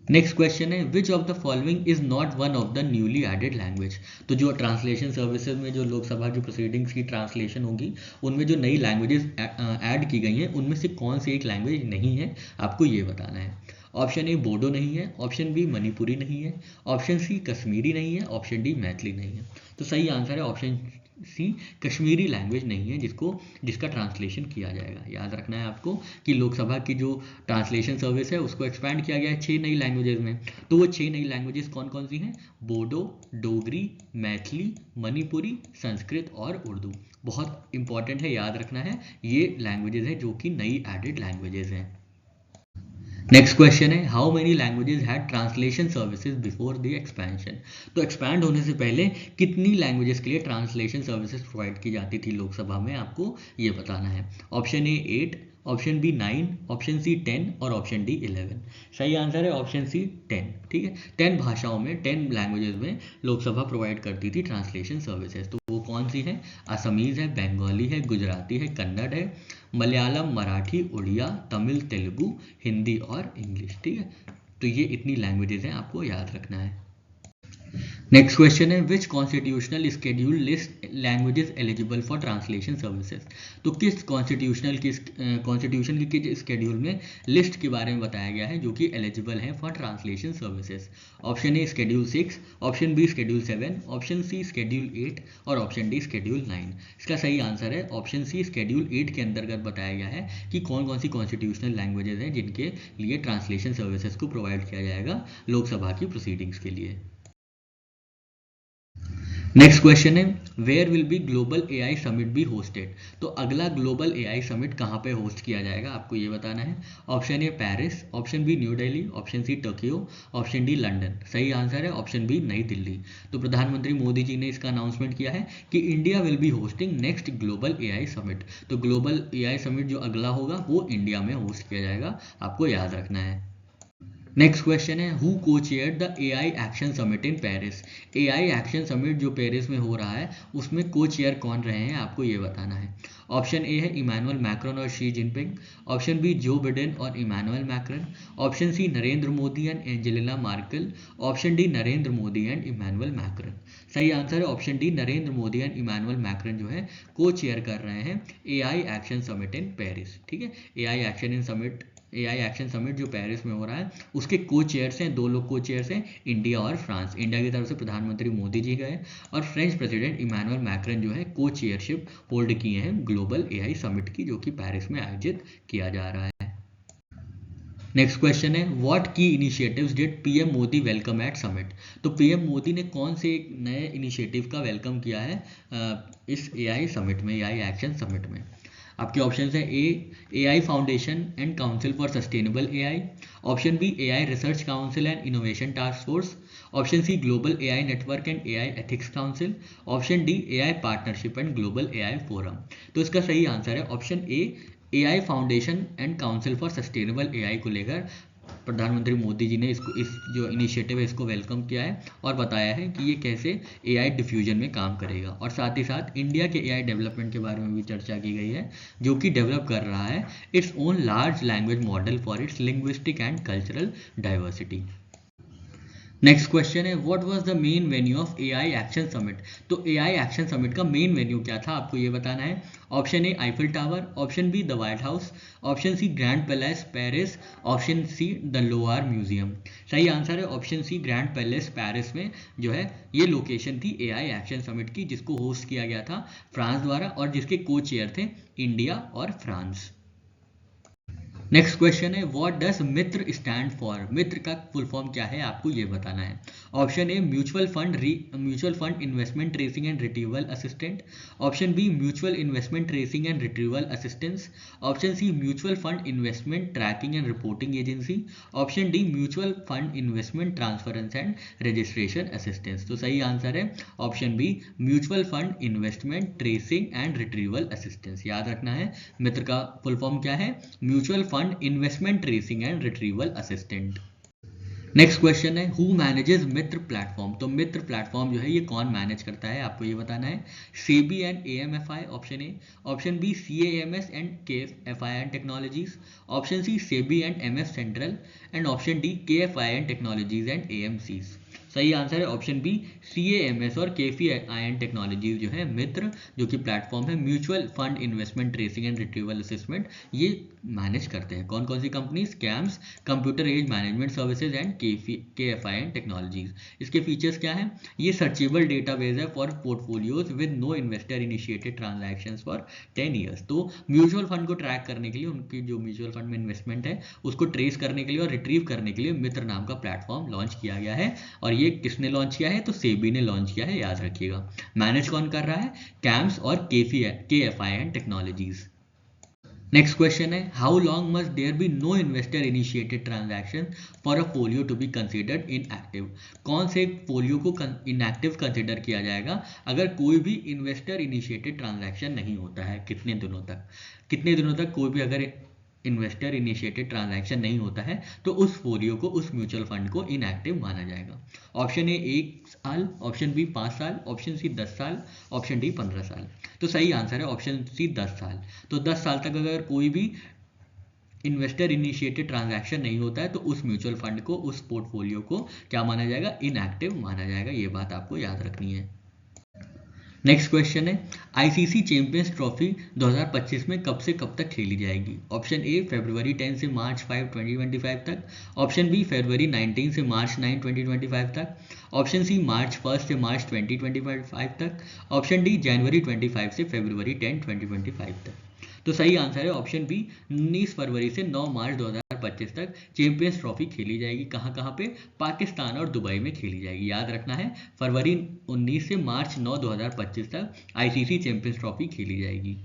नेक्स्ट क्वेश्चन है which of the following is not one of the newly added language. तो जो ट्रांसलेशन सर्विसेज में जो लोकसभा की प्रोसीडिंग्स की ट्रांसलेशन होगी उनमें जो नई लैंग्वेजेस ऐड की गई हैं उनमें से कौन सी एक लैंग्वेज नहीं है, आपको ये बताना है। ऑप्शन ए बोडो नहीं है, ऑप्शन बी मणिपुरी नहीं है, ऑप्शन सी कश्मीरी नहीं है, ऑप्शन डी मैथिली नहीं है। तो सही आंसर है ऑप्शन सी कश्मीरी लैंग्वेज नहीं है जिसका ट्रांसलेशन किया जाएगा। याद रखना है आपको कि लोकसभा की जो ट्रांसलेशन सर्विस है उसको एक्सपैंड किया गया है 6 नई लैंग्वेजेस में। तो वो 6 नई लैंग्वेजेस कौन कौन सी हैं, बोडो, डोगरी, मैथिली, मणिपुरी, संस्कृत और उर्दू। बहुत इंपॉर्टेंट है, याद रखना है, ये लैंग्वेजेस हैं जो कि नई एडेड लैंग्वेजेस हैं। नेक्स्ट क्वेश्चन है how many languages had translation services before the expansion. तो एक्सपैंड होने से पहले कितनी लैंग्वेजेस के लिए ट्रांसलेशन सर्विसेज प्रोवाइड की जाती थी लोकसभा में, आपको ये बताना है। Option A 8, option B 9, option C 10 और ऑप्शन डी 11। सही आंसर है ऑप्शन सी 10। ठीक है, 10 भाषाओं में 10 लैंग्वेजेस में लोकसभा प्रोवाइड करती थी ट्रांसलेशन सर्विसेज। तो वो कौन सी है, असमीज है, बंगाली है, गुजराती है, कन्नड़ है, मलयालम, मराठी, उड़िया, तमिल, तेलुगु, हिंदी और इंग्लिश। ठीक है, तो ये इतनी लैंग्वेजेस हैं, आपको याद रखना है। नेक्स्ट क्वेश्चन है which constitutional schedule list languages eligible for translation services. तो किस कॉन्स्टिट्यूशन के स्केड्यूल में लिस्ट के बारे में बताया गया है जो कि एलिजिबल है for translation services. Option A schedule 6, option B schedule 7, option C schedule 8 और ऑप्शन डी स्केड्यूल 9। इसका सही आंसर है ऑप्शन सी स्केड्यूल 8 के अंतर्गत बताया गया है कि कौन कौन सी कॉन्स्टिट्यूशनल लैंग्वेजेस हैं जिनके लिए ट्रांसलेशन सर्विसेज को प्रोवाइड किया जाएगा लोकसभा की प्रोसीडिंग्स के लिए। नेक्स्ट क्वेश्चन है where will be global AI summit be hosted. तो अगला ग्लोबल एआई समिट कहाँ पे होस्ट किया जाएगा, आपको ये बताना है। Option A Paris, option B New Delhi, option C Tokyo, option D London. सही आंसर है ऑप्शन बी नई दिल्ली। तो प्रधानमंत्री मोदी जी ने इसका अनाउंसमेंट किया है कि India will be hosting next global AI summit. तो ग्लोबल एआई समिट जो अगला होगा वो इंडिया में होस्ट किया जाएगा, आपको याद रखना है। नेक्स्ट क्वेश्चन है who co chair the AI action summit in Paris. AI action summit जो पेरिस में हो रहा है उसमें को चेयर कौन रहे हैं, आपको ये बताना है। ऑप्शन ए है इमैनुअल मैक्रोन और Xi Jinping, option B Joe Biden और Emmanuel Macron, option C Narendra Modi and Angelina Merkel, option D Narendra Modi and Emmanuel Macron. सही आंसर है option D Narendra Modi and Emmanuel Macron जो है को चेयर कर रहे हैं AI action summit in Paris. ठीक है, एआई एक्शन समिट जो पेरिस में हो रहा है उसके को चेयर्स हैं, 2 लोग को चेयर्स हैं, इंडिया और फ्रांस। इंडिया की तरफ से प्रधानमंत्री मोदी जी गए और फ्रेंच प्रेसिडेंट इमैनुअल मैक्रोन जो है को चेयरशिप होल्ड किए हैं ग्लोबल एआई समिट की, जो कि पेरिस में आयोजित किया जा रहा है। नेक्स्ट क्वेश्चन है व्हाट की initiatives did PM Modi welcome eight summit. तो पीएम मोदी ने कौन से एक नए इनिशिएटिव का वेलकम किया है इस एआई समिट में, एआई एक्शन समिट में। आपके ऑप्शन है AI foundation and council for sustainable AI, option B AI research council and innovation task force, option C global AI network and AI ethics council, option D AI partnership and global AI forum. तो इसका सही answer है option A, AI foundation and council for sustainable AI को लेकर प्रधानमंत्री मोदी जी ने इसको, इस जो इनिशिएटिव है इसको वेलकम किया है और बताया है कि ये कैसे एआई डिफ्यूजन में काम करेगा। और साथ ही साथ इंडिया के एआई डेवलपमेंट के बारे में भी चर्चा की गई है, जो कि डेवलप कर रहा है its own large language model for its linguistic and cultural diversity. Next question है what was the main venue of AI action summit. तो एआई एक्शन समिट का मेन वेन्यू क्या था, आपको ये बताना है। Option A Eiffel tower, option B the White House, option C Grand Palais Paris, option C the Louvre museum. सही answer है option C, Grand Palais Paris में जो है ये लोकेशन थी एआई एक्शन समिट की, जिसको होस्ट किया गया था फ्रांस द्वारा और जिसके को चेयर थे इंडिया और फ्रांस। नेक्स्ट क्वेश्चन है what does MITRA stand for. MITRA का फुल फॉर्म क्या है, आपको ये बताना है। Option A mutual fund investment tracing and retrieval assistant, option B mutual investment tracing and retrieval assistance, option C mutual fund investment tracking and reporting agency, option D mutual fund investment transference and registration assistance. तो सही answer है option B, mutual fund investment tracing and retrieval assistance. याद रखना है मित्र का full form क्या है, mutual fund investment tracing and retrieval assistant. Next question है हु मैनेजेस मित्र प्लेटफॉर्म। तो मित्र प्लेटफॉर्म जो है ये कौन मैनेज करता है, आपको ये बताना है। SEBI and AMFI option A, option B CAMS and KFI and technologies, option C SEBI and MF central and option D KFI and technologies and AMCs. सही आंसर है ऑप्शन बी, सीएएमएस और केएफआई एंड टेक्नोलॉजीज जो है मित्र, जो कि platform है mutual fund investment tracing and retrieval assessment, ये manage करते हैं। कौन कौन सी companies, CAMS, computer age management services and KFI and technologies. इसके फीचर्स क्या है, ये सर्चेबल डेटाबेस है for portfolios with no investor initiated transactions for 10 years. तो म्यूचुअल फंड को ट्रैक करने के लिए, उनकी जो म्यूचुअल फंड में इन्वेस्टमेंट है उसको ट्रेस करने के लिए और रिट्रीव करने के लिए मित्र नाम का प्लेटफॉर्म लॉन्च किया गया है। और ये किसने लॉन्च किया है, तो सेबी ने लॉन्च किया है, याद रखिएगा। मैनेज कौन कर रहा है, कैम्स और KFI and technologies. Next question है how long must there be no investor initiated transaction for a folio to be considered inactive. कौन से फोलियो को इनएक्टिव कंसिडर किया जाएगा अगर कोई भी इन्वेस्टर इनिशिएटेड ट्रांजैक्शन नहीं होता है। कितने दिनों तक कोई भी अगर इन्वेस्टर इनिशिएटेड ट्रांजैक्शन नहीं होता है तो उस फोलियो को, उस म्यूचुअल फंड को इनएक्टिव माना जाएगा। ऑप्शन ए 1 साल, ऑप्शन बी 5 साल, ऑप्शन सी 10 साल, ऑप्शन डी 15 साल। तो सही आंसर है ऑप्शन सी 10 साल। तो 10 साल तक अगर कोई भी इन्वेस्टर इनिशिएटेड ट्रांजैक्शन नहीं होता है तो उस म्यूचुअल फंड को, उस पोर्टफोलियो को क्या माना जाएगा, इनएक्टिव माना जाएगा। ये बात आपको याद रखनी है। नेक्स्ट क्वेश्चन है आईसीसी चैंपियंस ट्रॉफी 2025 में कब से कब तक खेली जाएगी। ऑप्शन ए फरवरी 10 से मार्च 5 2025 तक, ऑप्शन बी फरवरी 19 से मार्च 9 2025 तक, ऑप्शन सी मार्च 1 से मार्च 2025 तक, ऑप्शन डी जनवरी 25 से फरवरी 10 2025 तक। तो सही आंसर है ऑप्शन बी, 19 फरवरी से 9 मार्च 2025 तक चैंपियंस ट्रॉफी खेली जाएगी। कहाँ पे, पाकिस्तान और दुबई में खेली जाएगी। याद रखना है फरवरी 19 से मार्च 9 2025 तक आईसीसी चैंपियंस ट्रॉफी खेली जाएगी।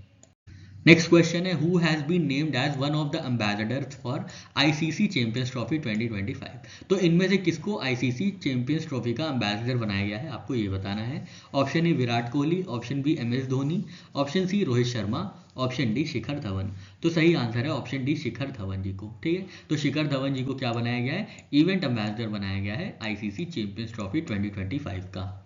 नेक्स्ट क्वेश्चन है who has been named as one of the ambassadors for ICC champions Trophy 2025। तो इनमें से किसको आईसीसी चैंपियंस ट्रॉफी का एम्बेसडर बनाया गया है, आपको ये बताना है। Option A Virat Kohli, option B MS Dhoni, option C Rohit Sharma, option D Shikhar Dhawan. तो सही आंसर है ऑप्शन डी शिखर धवन जी को। ठीक है, तो शिखर धवन जी को क्या बनाया गया है, इवेंट एम्बेसडर बनाया गया है आईसीसी चैंपियंस ट्रॉफी 2025 का।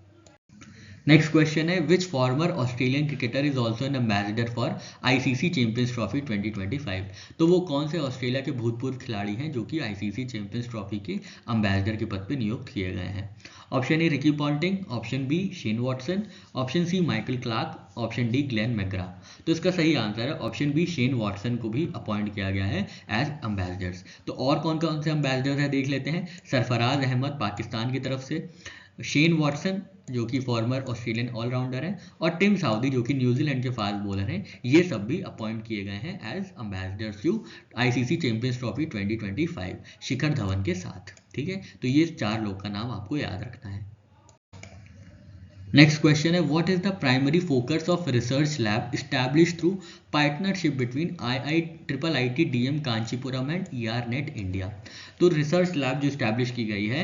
नेक्स्ट क्वेश्चन है which former Australian cricketer is also an ambassador for ICC champions Trophy 2025। तो वो कौन से ऑस्ट्रेलिया के भूतपूर्व खिलाड़ी हैं जो कि आईसीसी चैंपियंस ट्रॉफी के एम्बेसडर के पद पर नियुक्त किए गए हैं। Option A Ricky Ponting, option B Shane Watson, option C Michael Clarke, option D Glenn McGrath. तो इसका सही आंसर है ऑप्शन बी, शेन वॉटसन को भी अपॉइंट किया गया है एज एम्बेसडर्स। तो और कौन कौन से एम्बेसडर्स हैं देख लेते हैं। सरफराज अहमद पाकिस्तान की तरफ से, शेन वॉटसन जो कि फॉर्मर ऑस्ट्रेलियन ऑलराउंडर हैं, और टिम साउदी जो कि न्यूजीलैंड के फास्ट बॉलर हैं, ये सब भी अपॉइंट किए गए हैं as ambassadors to ICC champions Trophy 2025 Shikhar Dhawan के साथ। ठीक है, तो ये 4 लोग का नाम आपको याद रखना है। नेक्स्ट क्वेश्चन है, what is the primary focus of research lab establish through partnership between IIT DM Kanchipuram and ERNet India. तो रिसर्च लैब जो इस्टेब्लिश की गई है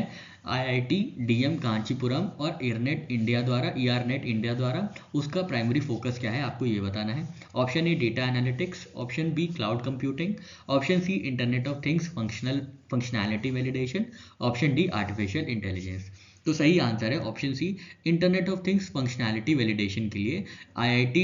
IIT DM कांचीपुरम और ERNet इंडिया द्वारा, उसका प्राइमरी फोकस क्या है आपको ये बताना है। Option A data analytics, option B cloud computing, option C internet of things functionality validation, option D artificial intelligence. तो सही आंसर है option C internet of things functionality validation के लिए IIT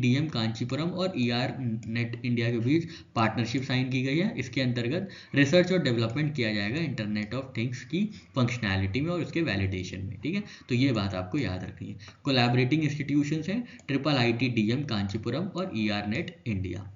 DM कांचीपुरम और ERNet इंडिया के बीच partnership sign की गई है। इसके अंतर्गत रिसर्च और डेवलपमेंट किया जाएगा इंटरनेट ऑफ थिंग्स की फंक्शनैलिटी में और उसके वैलिडेशन में। ठीक है, तो ये बात आपको याद रखनी है। कोलैबोरेटिंग इंस्टीट्यूशंस हैं IIT DM कांचीपुरम और ERNet इंडिया।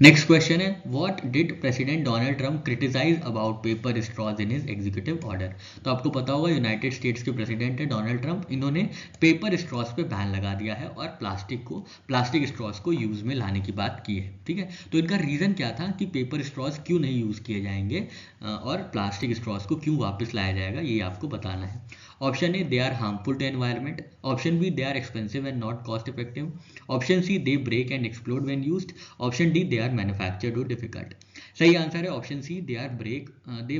नेक्स्ट क्वेश्चन है, what did president Donald Trump criticise about paper straws in his executive order. तो आपको पता होगा यूनाइटेड स्टेट्स के प्रेसिडेंट है डोनाल्ड ट्रंप, इन्होंने पेपर स्ट्रॉज पे बैन लगा दिया है और प्लास्टिक स्ट्रॉज को यूज में लाने की बात की है। ठीक है, तो इनका रीजन क्या था कि पेपर स्ट्रॉज क्यों नहीं यूज किए जाएंगे और प्लास्टिक स्ट्रॉज को क्यों वापस लाया जाएगा, ये आपको बताना है। Option A they are harmful to environment, option B they are expensive and not cost effective, option C they break and explode when used, option D they are manufactured और डिफिकल्ट। सही आंसर है option C they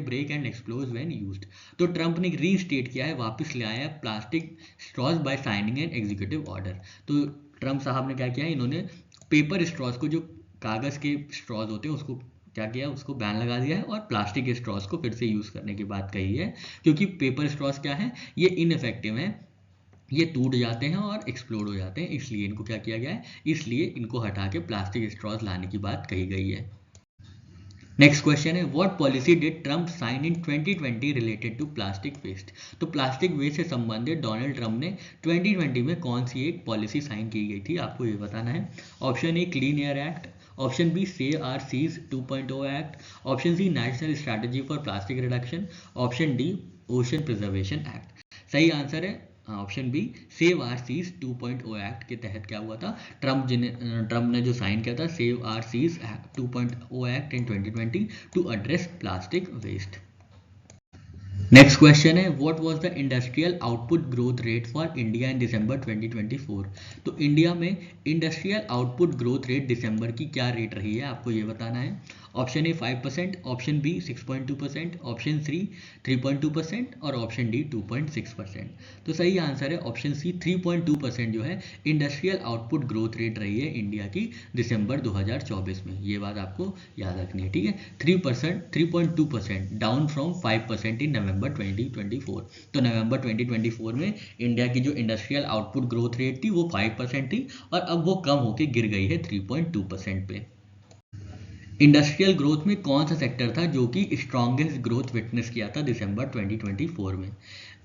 break and explode when used. तो Trump ने restate किया है, वापस ले आया है plastic straws by signing an executive order. तो ट्रंप साहब ने क्या किया है, इन्होंने पेपर स्ट्रॉज को, जो कागज के स्ट्रॉज होते हैं, उसको क्या किया, उसको बैन लगा दिया है और प्लास्टिक के स्ट्रॉज को फिर से यूज करने की बात कही है, क्योंकि पेपर स्ट्रॉज क्या है, ये इनइफेक्टिव है, ये टूट जाते हैं और एक्सप्लोड हो जाते हैं, इसलिए इनको क्या किया गया है, इसलिए इनको हटा के प्लास्टिक स्ट्रॉज लाने की बात कही गई है। नेक्स्ट क्वेश्चन है, what policy did Trump sign in 2020 related to plastic waste. तो प्लास्टिक वेस्ट से संबंधित डोनाल्ड ट्रंप ने 2020 में कौन सी एक पॉलिसी साइन की गई थी, आपको ये बताना है। Option A clean air act, option B save our seas 2.0 act, option C national strategy for plastic reduction, option D ocean preservation act. सही आंसर है option B save our seas 2.0 act के तहत क्या हुआ था, ट्रंप ने जो sign किया था save our seas 2.0 act in 2020 to address plastic waste. Next question है, what was the industrial output growth rate for India in December 2024। तो इंडिया में इंडस्ट्रियल आउटपुट ग्रोथ रेट दिसंबर की क्या रेट रही है, आपको ये बताना है। Option A 5%, option B 6.2%, option C 3.2% और ऑप्शन डी 2.6%। तो सही आंसर है ऑप्शन सी 3.2% जो है इंडस्ट्रियल आउटपुट ग्रोथ रेट रही है इंडिया की दिसंबर 2024 में। ये बात आपको याद रखनी है। ठीक है, 3.2% डाउन फ्रॉम 5% इन नवंबर 2024। तो नवंबर 2024 में इंडिया की जो इंडस्ट्रियल आउटपुट ग्रोथ रेट थी वो 5% थी और अब वो कम होकर गिर गई है 3.2% पे। इंडस्ट्रियल ग्रोथ में कौन सा सेक्टर था जो कि स्ट्रॉन्गेस्ट ग्रोथ विटनेस किया था दिसंबर 2024 में।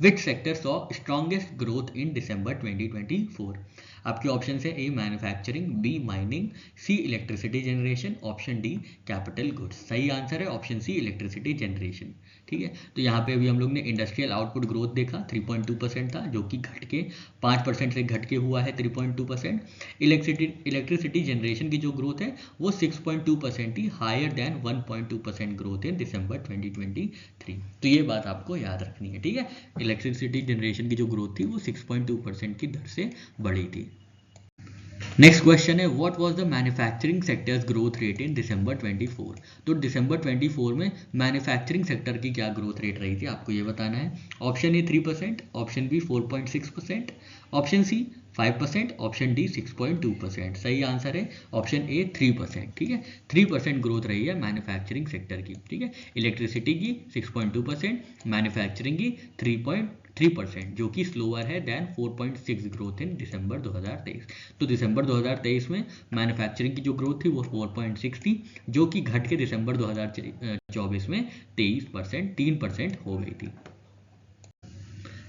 Which sector saw strongest growth in December 2024। आपके ऑप्शन है A manufacturing, B mining, C electricity generation, option D capital goods. सही आंसर है ऑप्शन सी इलेक्ट्रिसिटी जनरेशन। ठीक है, तो यहाँ पे अभी हम लोग ने इंडस्ट्रियल आउटपुट ग्रोथ देखा 3.2% था, जो कि घट के 5% से घट के हुआ है 3.2%। इलेक्ट्रिसिटी जनरेशन की जो ग्रोथ है वो 6.2% ही, हायर देन 1.2% ग्रोथ इन दिसंबर 2023। तो ये बात आपको याद रखनी है। ठीक है, इलेक्ट्रिसिटी जनरेशन की जो ग्रोथ थी वो 6.2% की दर से बढ़ी थी। नेक्स्ट क्वेश्चन है, what was the manufacturing sector's growth rate in December 24। तो दिसंबर 24 में मैन्युफैक्चरिंग सेक्टर की क्या ग्रोथ रेट रही थी, आपको ये बताना है। Option A 3%, option B 4.6%, option C 5%, option D 6.2%। सही आंसर है ऑप्शन ए 3%। ठीक है, 3% ग्रोथ रही है मैन्युफैक्चरिंग सेक्टर की। ठीक है, इलेक्ट्रिसिटी की 6.2%, मैन्युफैक्चरिंग की 3% जो कि स्लोअर है देन 4.6 ग्रोथ इन दिसंबर 2023। तो दिसंबर 2023 में मैन्युफैक्चरिंग की जो ग्रोथ थी वो 4.6 थी, जो कि घट के दिसंबर 2024 में 3% हो गई थी।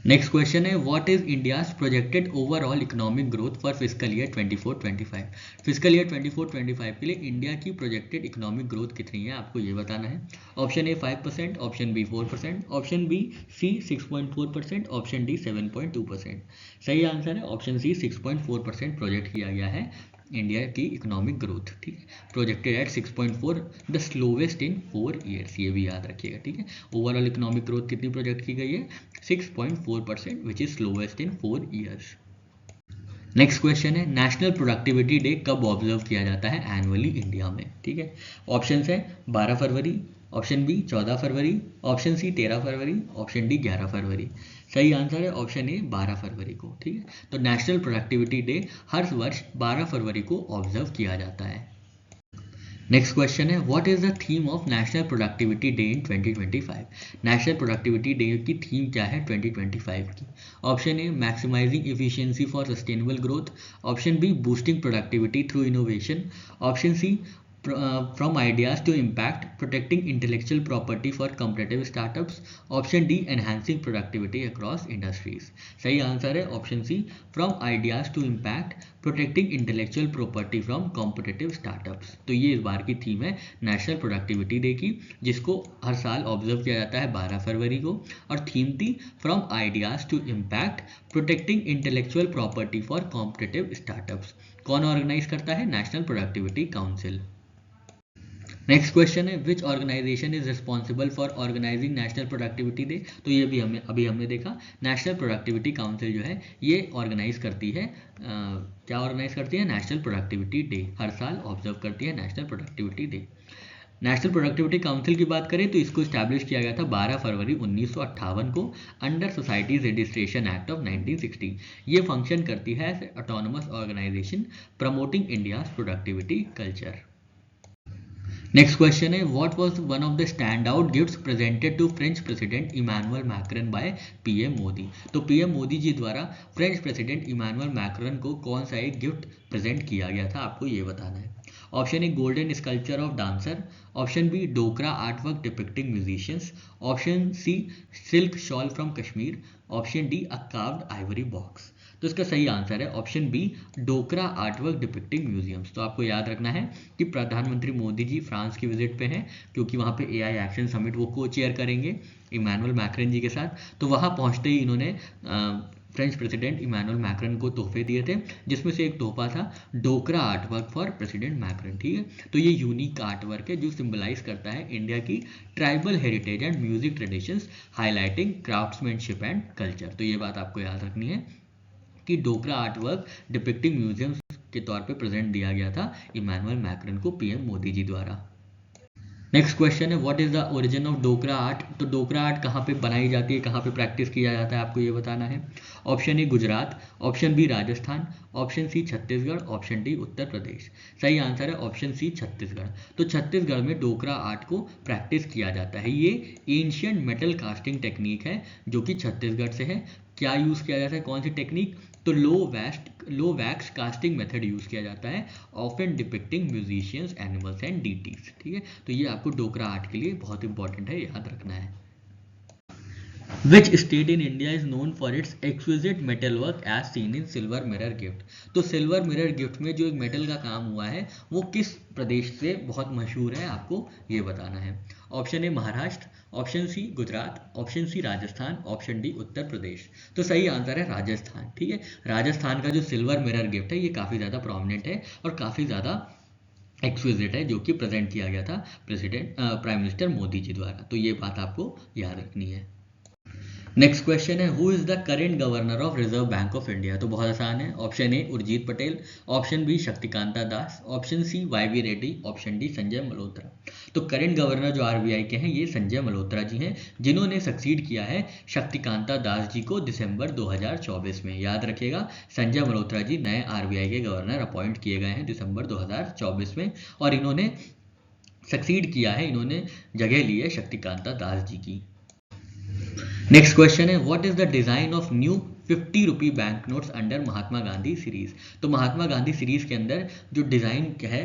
नेक्स्ट क्वेश्चन है what is India's projected overall economic growth for fiscal year 24-25। Fiscal year 24-25 के लिए इंडिया की प्रोजेक्टेड इकोनॉमिक ग्रोथ कितनी है आपको ये बताना है। Option A 5%, option B 4%, option B C 6.4%, option D 7.2%। सही आंसर है ऑप्शन सी 6.4% प्रोजेक्ट किया गया है इंडिया की इकोनॉमिक ग्रोथ। ठीक है, projected at 6.4, the slowest in 4 years, ये भी याद रखिएगा। ठीक है, ओवरऑल इकोनॉमिक ग्रोथ कितनी प्रोजेक्ट की गई है 6.4%, which is slowest in 4 years. Next question है नेशनल प्रोडक्टिविटी डे कब ऑब्जर्व किया जाता है एनुअली इंडिया में। ठीक है, ऑप्शन है 12 फरवरी, ऑप्शन बी 14 फरवरी, ऑप्शन सी 13 फरवरी, ऑप्शन डी 11 फरवरी। सही आंसर है ऑप्शन ए 12 फरवरी को। ठीक है, तो नेशनल प्रोडक्टिविटी डे हर वर्ष 12 फरवरी को ऑब्जर्व किया जाता है। नेक्स्ट क्वेश्चन है what is the theme of national productivity day in 2025। National productivity day की थीम क्या है 2025 की। Option A maximising efficiency for sustainable growth, option B boosting productivity through innovation, option C from ideas to impact, protecting intellectual property for competitive startups, option D enhancing productivity across industries। सही answer है option C from ideas to impact, protecting intellectual property from competitive startups। तो ये इस बार की theme है National productivity day की, जिसको हर साल ऑब्जर्व किया जाता है 12 फरवरी को, और थीम थी from ideas to impact, protecting intellectual property for competitive startups. कौन ऑर्गेनाइज करता है National Productivity Council. Next question है which organisation is responsible for organising National productivity Day. तो ये भी हमने देखा नेशनल प्रोडक्टिविटी काउंसिल जो है ये ऑर्गेनाइज करती है क्या ऑर्गेनाइज करती है नेशनल प्रोडक्टिविटी डे, हर साल ऑब्जर्व करती है National productivity day. National Productivity council की बात करें तो इसको स्टैब्लिश किया गया था 12 फरवरी 1958 को under societies registration act of 1960। ये फंक्शन करती है as autonomous organisation promoting India's productivity culture. Next question है what was one of the stand out gifts presented to French president Emmanuel Macron by PM Modi. तो PM Modi ji द्वारा French president Emmanuel मैक्रन को कौन सा एक गिफ्ट प्रेजेंट किया गया था आपको ये बताना है। Option A golden sculpture of dancer, option B Dhokra artwork depicting musicians, option C silk shawl from Kashmir, option D a carved ivory box. तो इसका सही आंसर है option B Dhokra artwork depicting museums. तो आपको याद रखना है कि प्रधानमंत्री मोदी जी फ्रांस की विजिट पे हैं, क्योंकि वहाँ पे एआई एक्शन समिट वो को चेयर करेंगे इमानुअल मैक्रन जी के साथ। तो वहाँ पहुँचते ही इन्होंने फ्रेंच प्रेसिडेंट इमानुअल मैक्रन को तोहफे दिए थे, जिसमें से एक तोहफा था डोकरा आर्टवर्क फॉर प्रेसिडेंट मैक्रन। ठीक है, तो ये यूनिक आर्टवर्क है जो सिंबलाइज करता है इंडिया की tribal heritage and music traditions, highlighting craftsmanship and culture. तो ये बात आपको याद रखनी है कि डोकरा आर्टवर्क डिपिक्टिंग म्यूजियम के तौर पे प्रेजेंट दिया गया था इमानुअल मैक्रन को पीएम मोदी जी द्वारा। नेक्स्ट क्वेश्चन है what is the origin of Dokra art. तो डोकरा आर्ट कहाँ पे बनाई जाती है, कहाँ पे प्रैक्टिस किया जाता है आपको ये बताना है। Option A Gujarat, option B Rajasthan, option C Chhattisgarh, option D Uttar Pradesh. सही आंसर है ऑप्शन सी छत्तीसगढ़। तो छत्तीसगढ़ में डोकरा आर्ट को प्रैक्टिस किया जाता है। ये एंशियंट मेटल कास्टिंग टेक्निक है जो कि छत्तीसगढ़ से है। क्या यूज़ किया जाता है, कौन सी टेक्निक, तो लो वैक्स कास्टिंग मेथड यूज़ किया जाता है, often depicting musicians animals and deities. ठीक है, तो ये आपको डोकरा आर्ट के लिए बहुत इंपॉर्टेंट है, याद रखना है। Which state in India is known for its exquisite metalwork as seen in silver mirror gift। तो सिल्वर मिरर गिफ्ट में जो एक मेटल का काम हुआ है वो किस प्रदेश से बहुत मशहूर है आपको ये बताना है। Option A Maharashtra, option C Gujarat, option C Rajasthan, option D Uttar Pradesh. तो सही आंसर है राजस्थान। ठीक है, राजस्थान का जो सिल्वर मिरर गिफ्ट है ये काफ़ी ज़्यादा प्रोमिनेंट है और काफ़ी ज़्यादा एक्सक्विजिट है, जो कि प्रेजेंट किया गया था प्राइम मिनिस्टर मोदी जी द्वारा। तो ये बात आपको याद रखनी है। नेक्स्ट क्वेश्चन है who is the current governor of Reserve Bank of India. तो बहुत आसान है, option A Urjit Patel, option B Shaktikanta Das, option C Y V Reddy, option D Sanjay Malhotra. तो करेंट गवर्नर जो आरबीआई के हैं ये संजय मल्होत्रा जी हैं, जिन्होंने सक्सीड किया है शक्तिकांता दास जी को दिसंबर 2024 में। याद रखिएगा संजय मल्होत्रा जी नए आरबीआई के गवर्नर अपॉइंट किए गए हैं दिसंबर 2024 में, और इन्होंने सक्सीड किया है, इन्होंने जगह ली है शक्तिकांता दास जी की। नेक्स्ट क्वेश्चन है what is the design of new 50 rupee bank notes under Mahatma Gandhi series. तो महात्मा गांधी सीरीज के अंदर जो डिजाइन है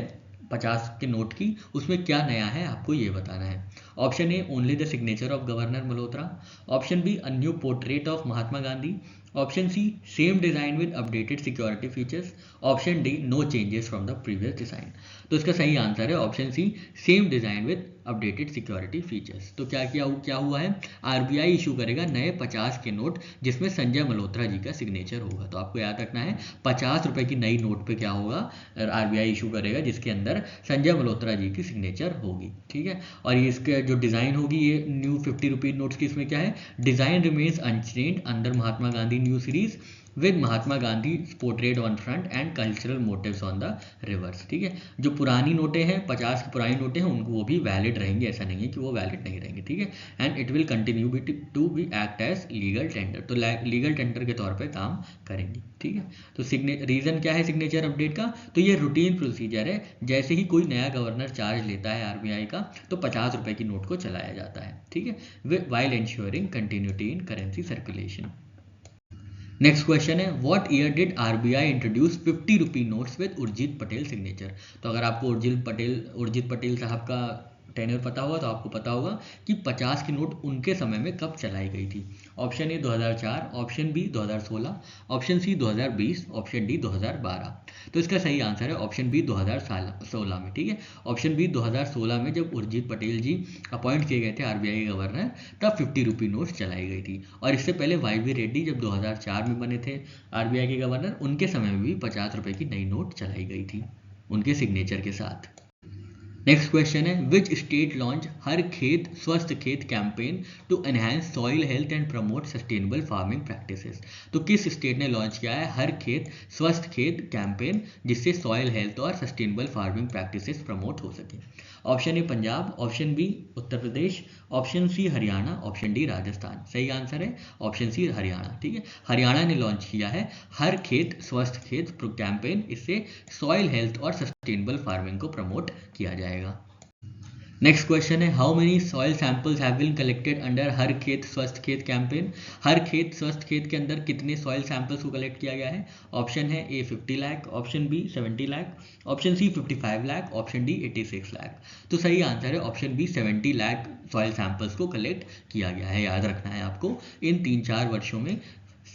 50 के नोट की, उसमें क्या नया है आपको ये बताना है। Option A only the signature of governor Malhotra, option B a new portrait of Mahatma Gandhi, option C same design with updated security features, option D no changes from the previous design. तो इसका सही आंसर है option C same design with updated security features. तो क्या हुआ है, RBI issue करेगा नए 50 के नोट जिसमें संजय मल्होत्रा जी का सिग्नेचर होगा। तो आपको याद रखना है 50 रुपए की नई नोट पे क्या होगा, आरबीआई इशू करेगा जिसके अंदर संजय मल्होत्रा जी की सिग्नेचर होगी। ठीक है, और ये इसके जो डिजाइन होगी ये न्यू 50 रुपीज नोट्स की, इसमें क्या है, design remains unchanged under Mahatma Gandhi new series with Mahatma Gandhi portrait on front and cultural motifs on the reverse. ठीक है, जो पुरानी नोटें हैं 50 की पुरानी नोटें हैं उनको वो भी वैलिड रहेंगे, ऐसा नहीं है कि वो वैलिड नहीं रहेंगे। ठीक है, and it will continue to be act as legal tender, तो लीगल टेंडर के तौर पे काम करेंगी। ठीक है, तो रीजन क्या है सिग्नेचर अपडेट का, तो ये रूटीन प्रोसीजर है, जैसे ही कोई नया गवर्नर चार्ज लेता है आरबीआई का तो 50 रुपए की नोट को चलाया जाता है। ठीक है, while ensuring continuity in currency circulation. Next question है what year did RBI introduce 50 rupee notes with Urjit Patel signature. तो अगर आपको उर्जित पटेल साहब का टेन्योर पता होगा तो आपको पता होगा कि 50 की नोट उनके समय में कब चलाई गई थी। Option A 2004, option B 2016, option C 2020, option D 2012। तो इसका सही आंसर है ऑप्शन बी 2016 में। ठीक है, ऑप्शन बी 2016 में जब उर्जित पटेल जी अपॉइंट किए गए थे आरबीआई के गवर्नर तब 50 रुपी नोट्स चलाई गई थी। और इससे पहले वाई रेड्डी जब 2004 में बने थे आरबीआई के गवर्नर, उनके समय में भी 50 रुपए की नई नोट चलाई गई थी उनके सिग्नेचर के साथ। नेक्स्ट क्वेश्चन है which state launch her Khet Swasth Khet campaign to enhance soil health and promote sustainable farming practices. तो किस स्टेट ने लॉन्च किया है हर खेत स्वस्थ खेत कैंपेन जिससे सॉइल हेल्थ और सस्टेनेबल फार्मिंग प्रैक्टिसेस प्रमोट हो सके। Option A Punjab, option B Uttar Pradesh, option C Haryana, option D Rajasthan. सही आंसर है ऑप्शन सी हरियाणा। ठीक है, हरियाणा ने लॉन्च किया है हर खेत स्वस्थ खेत कैंपेन, इससे सॉइल हेल्थ और सस्टेनेबल फार्मिंग को प्रमोट किया जाएगा। नेक्स्ट क्वेश्चन है how many soil samples have been collected under Har Khet Swasth Khet campaign. हर खेत स्वस्थ खेत के अंदर कितने सॉइल सैंपल्स को कलेक्ट किया गया है। ऑप्शन है A 50 lakh, option B 70 lakh, option C 55 lakh, option D 86 lakh. तो सही आंसर है option B 70 lakh soil samples को कलेक्ट किया गया है। याद रखना है आपको इन 3-4 वर्षों में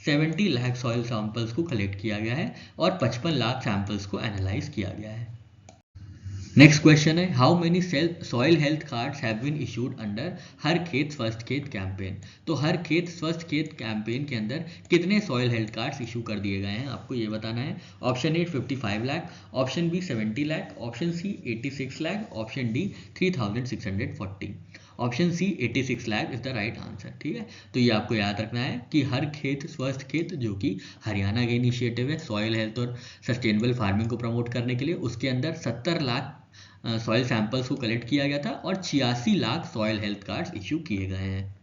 70 लाख सॉइल सैंपल्स को कलेक्ट किया गया है और 55 लाख सैंपल्स को एनालाइज किया गया है। नेक्स्ट क्वेश्चन है how many soil health cards have been issued under Har Khet Swasth Khet campaign. तो हर खेत स्वस्थ खेत कैंपेन के अंदर कितने सॉइल हेल्थ कार्ड्स इशू कर दिए गए हैं आपको ये बताना है। Option A 55 lakh, option B 70 lakh, option C 86 lakh, option D 3640। Option C 86 lakh is the right answer. ठीक है, तो ये आपको याद रखना है कि हर खेत स्वस्थ खेत जो कि हरियाणा का इनिशिएटिव है सॉइल हेल्थ और सस्टेनेबल फार्मिंग को प्रमोट करने के लिए, उसके अंदर 70 लाख सॉइल सैंपल्स को कलेक्ट किया गया था और 86 lakh soil health cards issue किए गए हैं।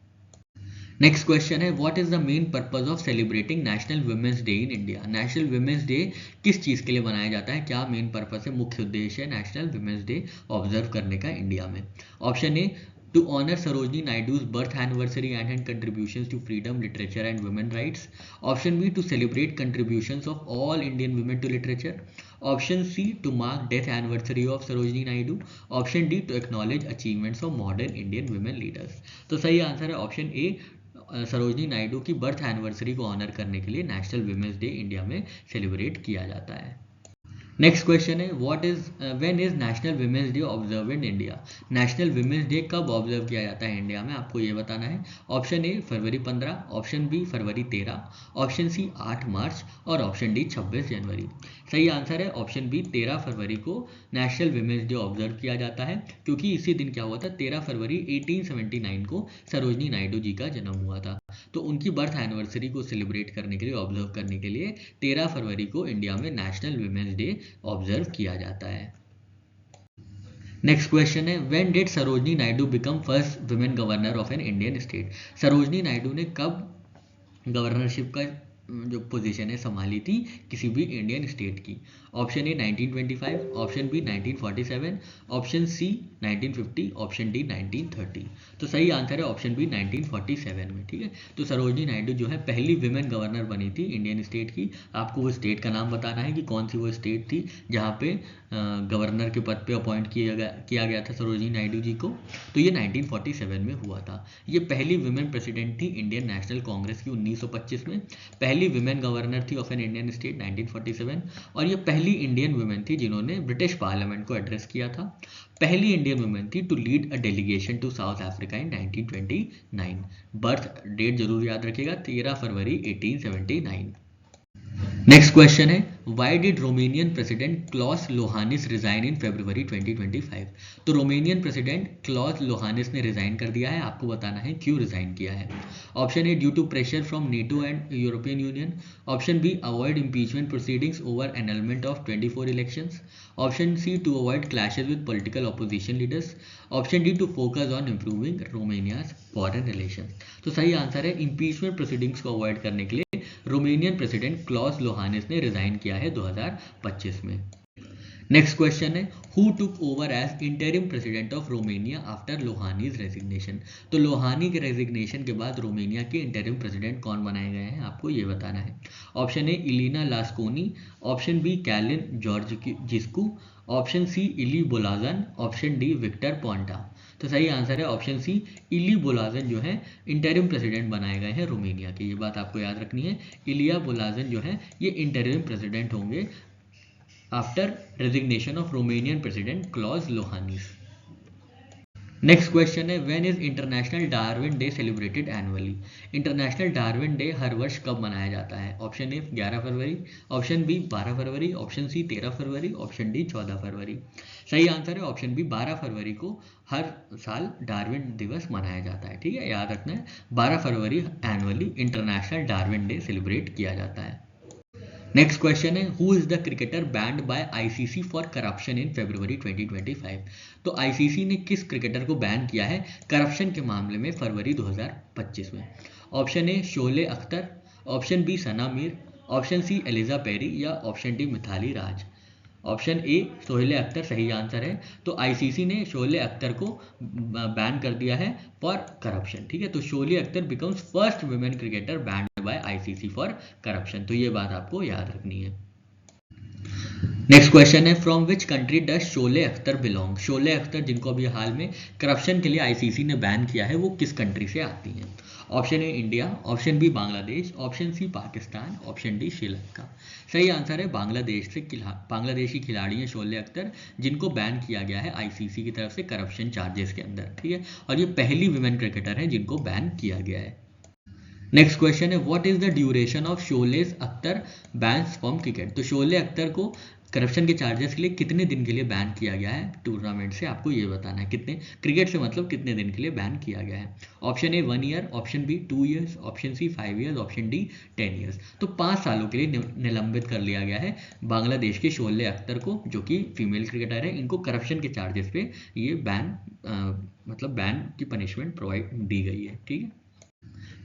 नेक्स्ट क्वेश्चन है what is the main purpose of celebrating national women's day in India. National women's day किस चीज़ के लिए मनाया जाता है, क्या मेन पर्पस है, मुख्य उद्देश्य है नेशनल वुमेन्स डे ऑब्जर्व करने का इंडिया में। Option A to honor Sarojini Naidu's birth anniversary and her contributions to freedom, literature and women rights. Option B to celebrate contributions of all Indian women to literature. Option C to mark death anniversary of Sarojini Naidu. Option D to acknowledge achievements of modern Indian women leaders. तो सही answer है option ए सरोजनी नायडू की birth anniversary को honour करने के लिए national women's day India में celebrate किया जाता है। नेक्स्ट क्वेश्चन है when is national women's day observe in India. National women's day कब ऑब्जर्व किया जाता है इंडिया में आपको ये बताना है। ऑप्शन ए फरवरी 15, ऑप्शन बी फरवरी 13, ऑप्शन सी 8 मार्च और ऑप्शन डी 26 जनवरी। सही आंसर है ऑप्शन बी 13 फरवरी को नेशनल वुमेन्स डे ऑब्जर्व किया जाता है क्योंकि इसी दिन क्या हुआ था 13 फरवरी 1879 को सरोजनी नायडू जी का जन्म हुआ था। तो उनकी बर्थ एनिवर्सरी को सेलिब्रेट करने के लिए ऑब्जर्व करने के लिए 13 फरवरी को इंडिया में नेशनल वुमेन्स डे ऑब्जर्व किया जाता है। नेक्स्ट क्वेश्चन है when did Sarojini Naidu become first women governor of an Indian state. Sarojini Naidu ने कब गवर्नरशिप का जो पोजीशन है संभाली थी किसी भी इंडियन स्टेट की? Option A 1925, option B 1947, option C 1950, option D 1930। तो सही आंसर है ऑप्शन बी 1947 में। ठीक है, तो सरोजनी नायडू जो है पहली विमेन गवर्नर बनी थी इंडियन स्टेट की। आपको वो स्टेट का नाम बताना है कि कौन सी वो स्टेट थी जहाँ पे गवर्नर के पद पे अपॉइंट किया गया था सरोजनी नायडू जी को। तो ये 1947 में हुआ था। ये पहली विमेन प्रेसिडेंट थी इंडियन नेशनल कांग्रेस की 1925 में, पहली विमेन गवर्नर थी ऑफ एन इंडियन स्टेट 1947, और ये पहली इंडियन वुमेन थी जिन्होंने ब्रिटिश पार्लियामेंट को एड्रेस किया था। पहली इंडियन वुमेन थी to lead a delegation to South Africa in 1929। Birth date जरूर याद रखिएगा, 13 फरवरी 1879। नेक्स्ट क्वेश्चन है, why did Romanian president Klaus Iohannis resign in February 2025? तो रोमेनियन प्रेसिडेंट क्लॉस लोहानिस ने रिजाइन कर दिया है, आपको बताना है क्यों रिजाइन किया है। Option A due to pressure from NATO and European Union, option B avoid impeachment proceedings over annulment of 24 elections, option C to avoid clashes with political opposition leaders, option D to focus on improving Romania's foreign relations. तो सही answer है impeachment proceedings को avoid करने के लिए Romanian president Klaus लोहानिस ने resign किया है 2025 में। नेक्स्ट क्वेश्चन है, who took over as interim president of Romania after Iohannis' resignation? तो लोहानी के रेजिग्नेशन के बाद रोमेनिया के इंटरिम प्रेसिडेंट कौन बनाए गए हैं, आपको ये बताना है। Option A Elena Lasconi, option B Calin Georgescu, option C Ilie Bolojan, option D Victor Ponta. तो सही आंसर है ऑप्शन सी इली बोलाजन जो है इंटरिम प्रेसिडेंट बनाए गए हैं रोमेनिया के। ये बात आपको याद रखनी है, इलिया बोलाजन जो है ये इंटरिम प्रेसिडेंट होंगे after resignation of Romanian president Klaus Iohannis. Next question है, when is International Darwin Day celebrated annually? International Darwin Day हर वर्ष कब मनाया जाता है? ऑप्शन ए 11 फरवरी, ऑप्शन बी 12 फरवरी, ऑप्शन सी 13 फरवरी, ऑप्शन डी 14 फरवरी। सही आंसर है ऑप्शन बी 12 फरवरी को हर साल डार्विन दिवस मनाया जाता है। ठीक है, याद रखना है 12 फरवरी annually International Darwin Day celebrate किया जाता है। नेक्स्ट क्वेश्चन है, who is the cricketer banned by ICC for corruption in February 2025? तो आईसीसी ने किस क्रिकेटर को बैन किया है करप्शन के मामले में फरवरी 2025 में? Option A Shohely Akhter, option B Sana Mir, option C Ellyse Perry या option D Mithali Raj. Option A Shohely Akhter सही आंसर है। तो आईसीसी ने शोले अख्तर को बैन कर दिया है फॉर करप्शन। ठीक है, तो Shohely Akhter becomes first women cricketer banned by ICC for corruption. तो ये बात आपको याद रखनी है। नेक्स्ट क्वेश्चन है, from which country does Shohely Akhter belong? Shohely Akhter जिनको अभी हाल में करप्शन के लिए आईसीसी ने बैन किया है वो किस कंट्री से आती हैं? Option A India, option B Bangladesh, option C Pakistan, option D Sri Lanka. सही आंसर है बांग्लादेशी खिलाड़ी हैं शोले अख्तर जिनको बैन किया गया है आईसीसी की तरफ से करप्शन चार्जेस के अंदर। ठीक है, और ये पहली विमेन क्रिकेटर है जिनको बैन किया गया है। नेक्स्ट क्वेश्चन है, what is the duration of Sholay Akhtar bans from cricket? तो शोले अख्तर को करप्शन के चार्जेस के लिए कितने दिन के लिए बैन किया गया है टूर्नामेंट से, आपको ये बताना है। कितने क्रिकेट से मतलब कितने दिन के लिए बैन किया गया है? Option A 1 year, option B 2 years, option C 5 years, option D 10 years. तो 5 सालों के लिए निलंबित कर लिया गया है बांग्लादेश के शोले अख्तर को, जो कि फीमेल क्रिकेटर है। इनको करप्शन के चार्जेस पे ये बैन की पनिशमेंट प्रोवाइड दी गई है। ठीक है,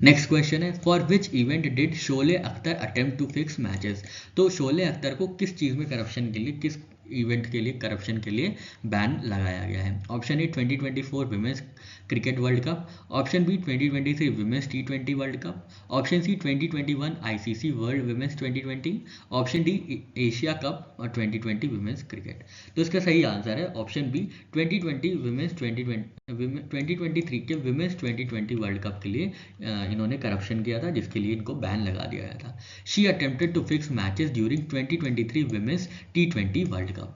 नेक्स्ट क्वेश्चन है, for which event did Shohely Akhter attempt to fix matches? तो शोले अख्तर को किस चीज में करप्शन के लिए, किस इवेंट के लिए करप्शन के लिए बैन लगाया गया है? Option A 2024 women's cricket world cup, option B 2023 women's T20 world cup, option C 2021 ICC world women's 2020, option D Asia cup और 2020 विमेंस क्रिकेट। तो इसका सही आंसर है ऑप्शन बी 2023 के विमेंस 2020 वर्ल्ड कप के लिए इन्होंने करप्शन किया था, जिसके लिए इनको बैन लगा दिया गया था। She attempted to fix matches during 2023 women's T20 world cup.